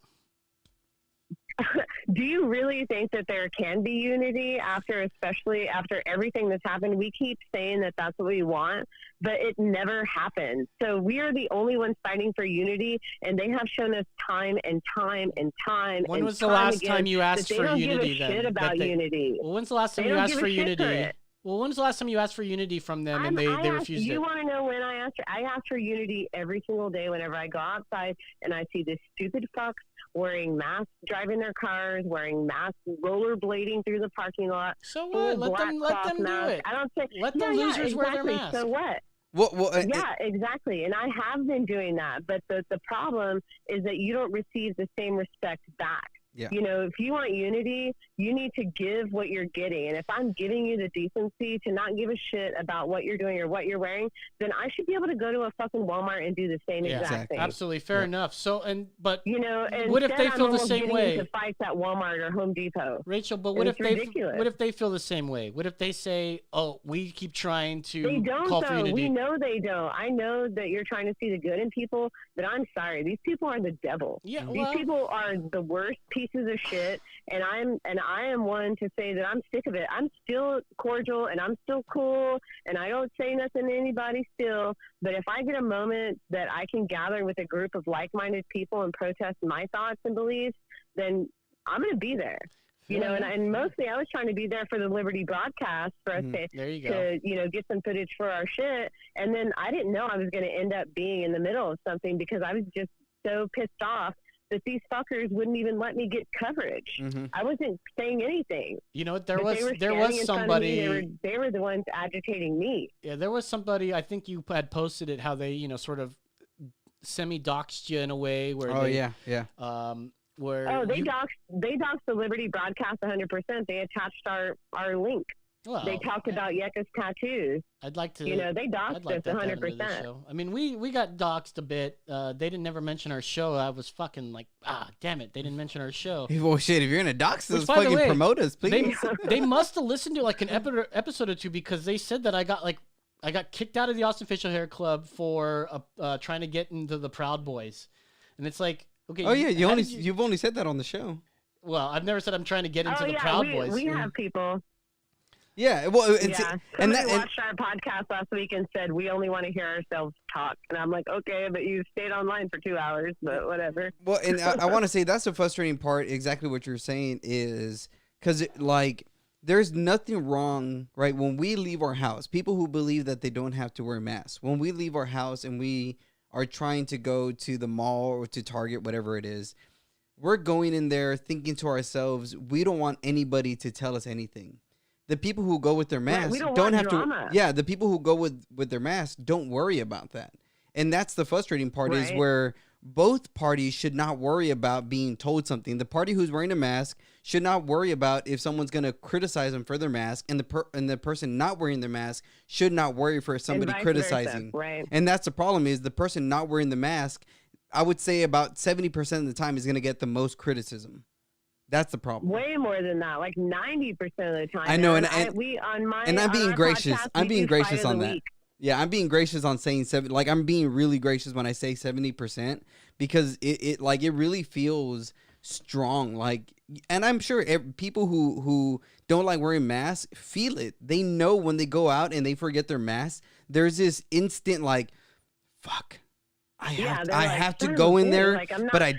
Do you really think that there can be unity especially after everything that's happened? We keep saying that that's what we want, but it never happens. So we are the only ones fighting for unity, and they have shown us time and time and time. When was the last time you asked for unity? They don't give a shit about unity. Well, when's the last time you asked for unity? Well, when's the last time you asked for unity from them and they refused it? You want to know when I asked? I ask for unity every single day whenever I go outside and I see this stupid fucks wearing masks, driving their cars, wearing masks, rollerblading through the parking lot. So what? Let them do it. I don't say. Let the losers wear their masks. So what? Yeah, exactly. And I have been doing that. But the problem is that you don't receive the same respect back. Yeah. If you want unity, you need to give what you're getting. And if I'm giving you the decency to not give a shit about what you're doing or what you're wearing, then I should be able to go to a fucking Walmart and do the same exact thing. Absolutely. Fair enough. So, and what if they feel the same way? To fight at Walmart or Home Depot. Rachel, but what if they feel the same way? What if they say, "Oh, we keep trying to call for unity"? We know they don't. I know that you're trying to see the good in people, but I'm sorry. These people are the devil. Yeah, these people are the worst pieces of shit, and I am one to say that I'm sick of it. I'm still cordial and I'm still cool and I don't say nothing to anybody still, but if I get a moment that I can gather with a group of like-minded people and protest my thoughts and beliefs, then I'm going to be there. And mostly I was trying to be there for the Liberty broadcast for us to get some footage for our shit, and then I didn't know I was going to end up being in the middle of something because I was just so pissed off that these fuckers wouldn't even let me get coverage. I wasn't saying anything. There was somebody. They were the ones agitating me. Yeah, there was somebody. I think you had posted it how they sort of semi-doxed you in a way where. Oh they, yeah. Where they doxed the Liberty broadcast 100%. They attached our link. Well, They talked about Yeka's tattoos. I'd like to. You know, they doxed I'd like us that to add into the 100%. show. I mean, we got doxed a bit. They didn't never mention our show. I was fucking like, damn it, they didn't mention our show. Well, shit, if you're gonna dox us, Which, by the fucking way, promote us, please. They must have listened to like an episode or two because they said that I got kicked out of the Austin Facial Hair Club for trying to get into the Proud Boys, and it's like, okay. Oh yeah, you've only said that on the show. Well, I've never said I'm trying to get into the yeah, Proud Boys. we have people. Yeah, well, it's, Yeah, and somebody that, watched our podcast last week and said we only want to hear ourselves talk, and I'm like, okay, but you stayed online for 2 hours, but whatever. well, and I want to say that's the frustrating part. Exactly what you're saying is because like there's nothing wrong, right? When we leave our house, people who believe that they don't have to wear masks, when we leave our house and we are trying to go to the mall or to Target, whatever it is, we're going in there thinking to ourselves, we don't want anybody to tell us anything. The people who go with their masks we don't don't want have drama. to. Yeah, the people who go with their masks don't worry about that, and that's the frustrating part is Right. where both parties should not worry about being told something. The party who's wearing a mask should not worry about if someone's going to criticize them for their mask, and the person not wearing their mask should not worry for somebody vice criticizing. versa, right. And that's the problem is the person not wearing the mask. I would say about 70% of the time is going to get the most criticism. That's the problem. Way more than that, like 90% of the time. I know, man. and we on my and I'm on being our gracious. podcast, I'm we being do gracious fight of on the that. week. Yeah, I'm being gracious on saying 7. Like I'm being really gracious when I say 70% because it really feels strong. Like, and I'm sure people who don't like wearing masks feel it. They know when they go out and they forget their mask. There's this instant like, fuck. I they're like, have to "Son of go a in bitch," there, like, I'm not, but I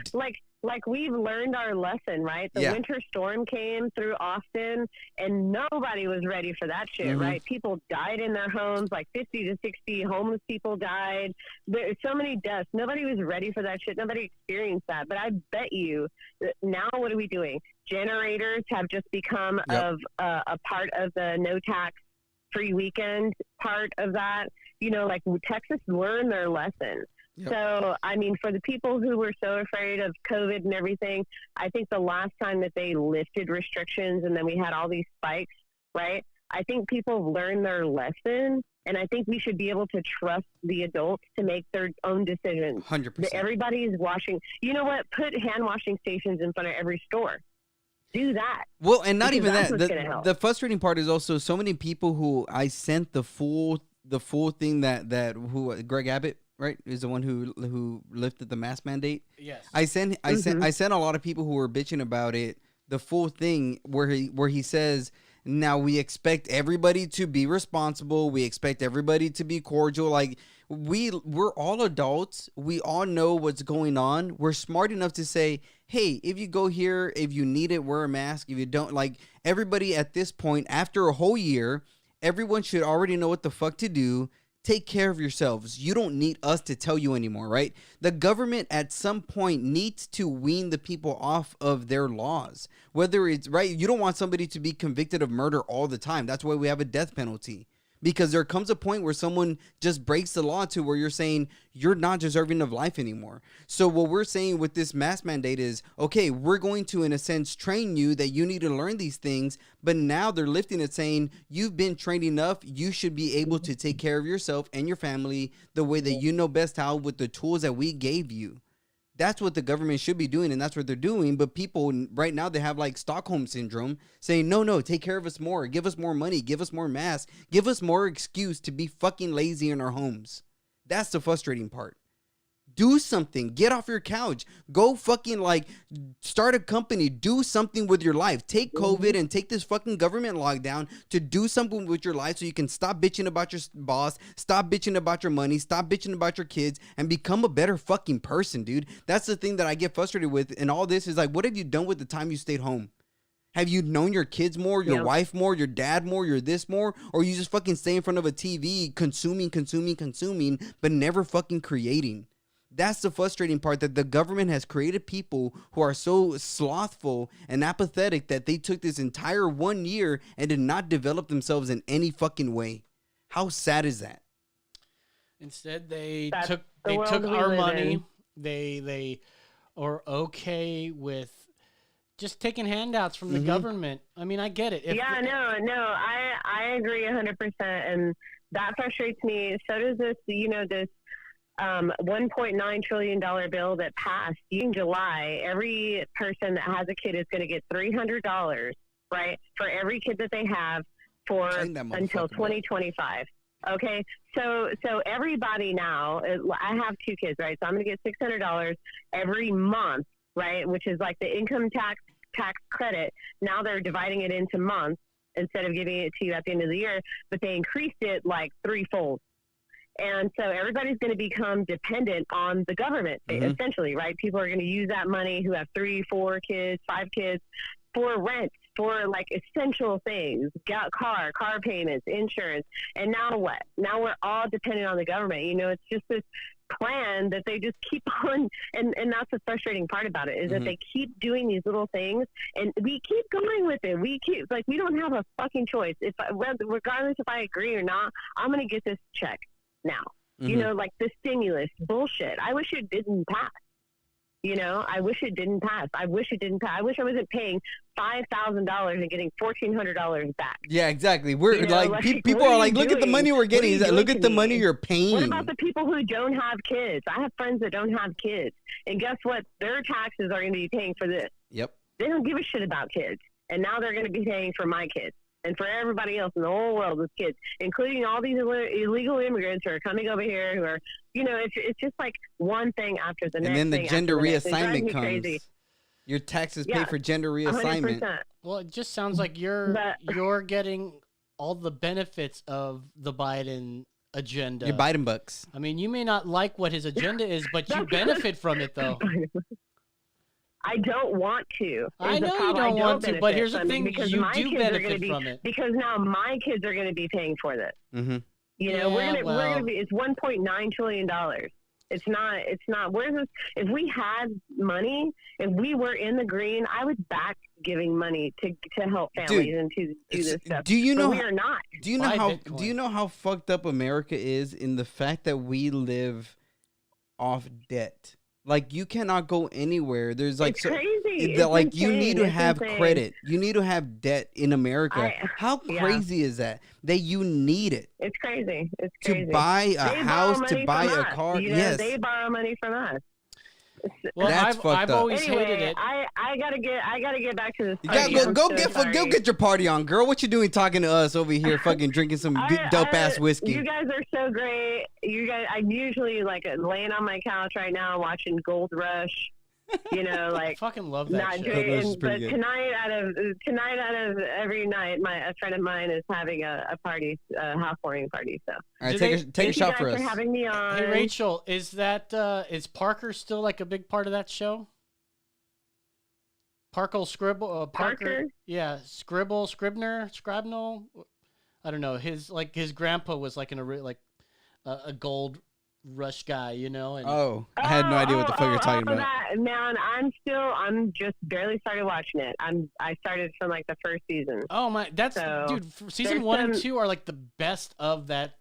like we've learned our lesson, right? The Yeah. winter storm came through Austin, and nobody was ready for that shit, Mhm. right? People died in their homes, like 50 to 60 homeless people died. There's so many deaths. Nobody was ready for that shit. Nobody experienced that. But I bet you that now what are we doing? Generators have just become Yep. a part of the no tax free weekend part of that. You know, like Texas learned their lesson. Yep. So, I mean, for the people who were so afraid of COVID and everything, I think the last time that they lifted restrictions and then we had all these spikes, right? I think people have learned their lesson, and I think we should be able to trust the adults to make their own decisions. 100%. Everybody's washing. You know what? Put hand washing stations in front of every store. Do that. Well, and not Because even that's that. what's gonna help. The frustrating part is also so many people who I sent the full thing that who Greg Abbott, right, is the one who lifted the mask mandate. Yes. I sent a lot of people who were bitching about it. The full thing where he says, now we expect everybody to be responsible. We expect everybody to be cordial. Like we're all adults. We all know what's going on. We're smart enough to say, hey, if you go here, if you need it, wear a mask. If you don't, like everybody at this point, after a whole year, everyone should already know what the fuck to do. Take care of yourselves. You don't need us to tell you anymore, right? The government at some point needs to wean the people off of their laws. Whether it's, right, you don't want somebody to be convicted of murder all the time. That's why we have a death penalty. Because there comes a point where someone just breaks the law to where you're saying you're not deserving of life anymore. So what we're saying with this mask mandate is, okay, we're going to, in a sense, train you that you need to learn these things. But now they're lifting it saying you've been trained enough. You should be able to take care of yourself and your family the way that you know best how with the tools that we gave you. That's what the government should be doing, and that's what they're doing. But people right now, they have like Stockholm syndrome saying, no, take care of us more. Give us more money. Give us more masks. Give us more excuse to be fucking lazy in our homes. That's the frustrating part. Do something. Get off your couch. Go fucking like start a company. Do something with your life. Take COVID and take this fucking government lockdown to do something with your life so you can stop bitching about your boss, stop bitching about your money, stop bitching about your kids, and become a better fucking person, dude. That's the thing that I get frustrated with. And all this is like, what have you done with the time you stayed home? Have you known your kids more, your wife more, your dad more, your this more? Or you just fucking stay in front of a TV consuming, but never fucking creating? That's the frustrating part, that the government has created people who are so slothful and apathetic that they took this entire 1 year and did not develop themselves in any fucking way. How sad is that? Instead, they That's took the world we our live money. in. They are okay with just taking handouts from the government. I mean, I get it. Yeah, no, I agree 100%, and that frustrates me. So does this, this $1.9 trillion bill that passed in July. Every person that has a kid is going to get $300, right, for every kid that they have for until 2025. Okay, so everybody now, I have 2 kids, right? So I'm going to get $600 every month, right, which is like the income tax credit. Now they're dividing it into months instead of giving it to you at the end of the year, but they increased it like threefold. And so everybody's going to become dependent on the government, essentially, right? People are going to use that money who have 3, 4 kids, 5 kids for rent, for like essential things, car payments, insurance. And now what? Now we're all dependent on the government. It's just this plan that they just keep on. And that's the frustrating part about it is that they keep doing these little things and we keep going with it. We don't have a fucking choice. Regardless if I agree or not, I'm going to get this check now. Like the stimulus bullshit. I wish it didn't pass. I wish it didn't pass. I wish I wasn't paying $5,000 and getting $1,400 back. Yeah, exactly. We're people are like, look at the money we're getting. Look at the money you're paying. What about the people who don't have kids? I have friends that don't have kids. And guess what? Their taxes are going to be paying for this. Yep. They don't give a shit about kids. And now they're going to be paying for my kids. And for everybody else in the whole world with kids, including all these illegal immigrants who are coming over here who are, it's just like one thing after the next. And then the gender reassignment comes. Crazy. Your taxes pay for gender reassignment. 100%. Well, it just sounds like you're getting all the benefits of the Biden agenda. Your Biden bucks. I mean, you may not like what his agenda is, but you benefit from it, though. I don't want to. I know you don't want to, but here's the thing: you do benefit from it because now my kids are going to be paying for this. Mm-hmm. We're going to be. It's $1.9 trillion. It's not. Where's this? If we had money, if we were in the green, I would back giving money to help families and to do this stuff. Do you know? We are not. Do you know how fucked up America is in the fact that we live off debt? Like, you cannot go anywhere. There's like it's crazy. Like, you need to have credit. You need to have debt in America. How crazy is that? That you need it. It's crazy. It's crazy. To buy a house, to buy a car. Yes. They borrow money from us. Well, That's fucked I've up. always hated it. I gotta get back to this. Go get your party on, girl. What you doing talking to us over here, fucking drinking some dope ass whiskey? You guys are so great. You guys, I'm usually like laying on my couch right now watching Gold Rush. I fucking love that show. But tonight out of every night, a friend of mine is having a party, a housewarming party. So, all right, take a shot for us. For having me on. Hey Rachel, is Parker still like a big part of that show? Parker? Yeah, Scribner. I don't know. His grandpa was like a gold rush guy, And I had no idea what the fuck you're talking about. Man, I'm just barely started watching it. I started from like the first season. Oh my, dude. Season 1 and 2 are like the best of that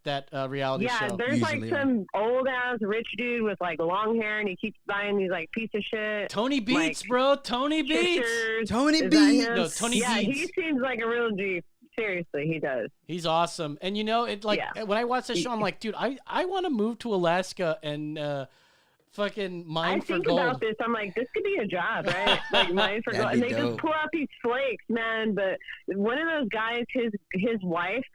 reality show. Yeah, there's like some old ass rich dude with like long hair, and he keeps buying these like piece of shit. Tony Beats, bro. Tony Beats. Tony Beats. No, Tony Beats. Yeah, he seems like a real G. Seriously, he does. He's awesome. And when I watch this show, I'm like, dude, I want to move to Alaska and fucking mine for gold. I think about this. I'm like, this could be a job, right? Like mine for gold. And they just pull out these flakes, man. But one of those guys, his wife,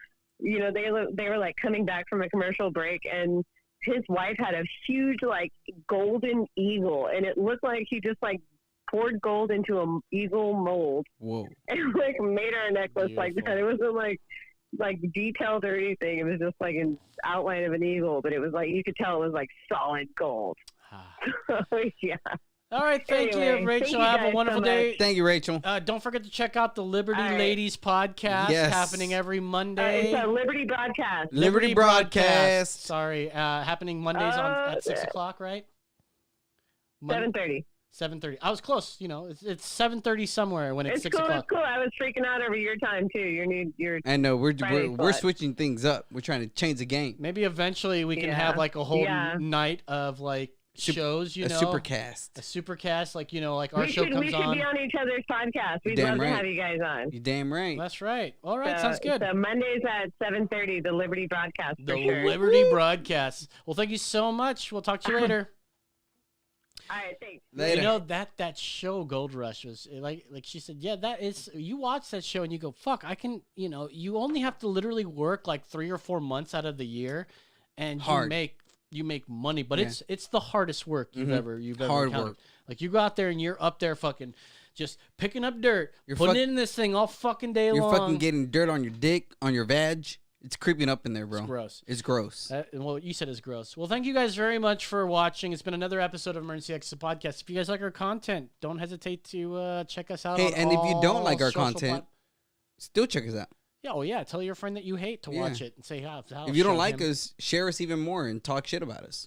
they were like coming back from a commercial break, and his wife had a huge like golden eagle, and it looked like he just like poured gold into an eagle mold. Whoa. And like made her a necklace like that. It wasn't like detailed or anything. It was just like an outline of an eagle, but it was like you could tell it was like solid gold. Yeah. All right, thank you, Rachel. Have a wonderful day. Thank you, Rachel. Don't forget to check out the Liberty Ladies podcast happening every Monday. It's a Liberty broadcast. Liberty broadcast. Sorry, happening Mondays at 6 o'clock, right? 7:30. 7:30. I was close. It's 7:30 somewhere when it's 6 o'clock. It's cool. I was freaking out over your time too. I know we're switching things up. We're trying to change the game. Maybe eventually we can have like a whole night of like shows, you know. A super cast. A super cast, like, you know, like our We show should comes be on. on each other's podcast. We'd Damn love right. to have you guys on. You damn right. That's right. All right, sounds good. So Mondays at 7:30, the Liberty broadcast The for sure. Liberty broadcast. Well, thank you so much. We'll talk to you later. All right, thanks. Later. You know that show Gold Rush was like she said, yeah, that is, you watch that show and you go, fuck, I can, you know, you only have to literally work like 3 or 4 months out of the year and Hard. you make money, but Yeah. it's the hardest work you've ever Hard encountered. work. Like you go out there and you're up there fucking just picking up dirt, You're putting fuck- it in this thing all fucking day You're long. fucking getting dirt on your dick, on your vag. It's creeping up in there, bro. It's gross. It's gross. Well, you said it's gross. Well, thank you guys very much for watching. It's been another episode of Emergency Exit Podcast. If you guys like our content, don't hesitate to check us out. Hey, on and if you don't all like our social content, still check us out. yeah, oh yeah, tell your friend that you hate to Yeah. watch it and say how. If you don't like us, share us even more and talk shit about us.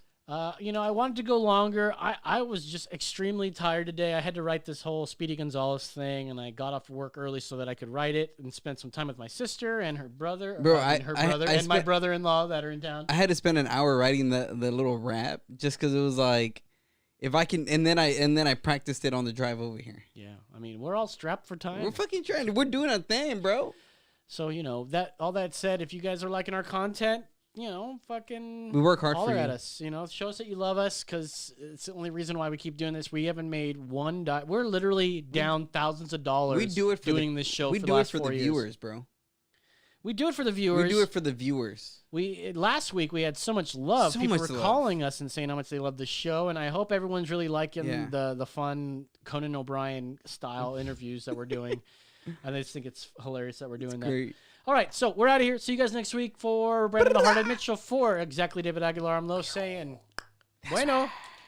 You know, I wanted to go longer. I was just extremely tired today. I had to write this whole Speedy Gonzalez thing, and I got off work early so that I could write it and spend some time with my sister and her brother, Bro, and her brother, and my spent- brother-in-law that are in town. I had to spend an hour writing the little rap just because it was like, if I can, and then I practiced it on the drive over here. Yeah, I mean, we're all strapped for time. We're fucking trying. We're doing a thing, bro. So, you know, that all that said, if you guys are liking our content, you know, fucking We work hard for holler you. at us. You know, show us that you love us, because it's the only reason why we keep doing this. We haven't made one dime. We're literally down thousands of dollars. We do it for doing this show. We for do the it last for 4 the years. viewers, bro. We do it for the viewers. We do it for the viewers. Last week we had so much love. So People much were love. calling us and saying how much they love the show, and I hope everyone's really liking Yeah. the fun Conan O'Brien style interviews that we're doing. I just think it's hilarious that we're doing that. Great. All right, so we're out of here. See you guys next week for Brandon the Hardhead Mitchell, for exactly David Aguilar. I'm Lo saying, bueno.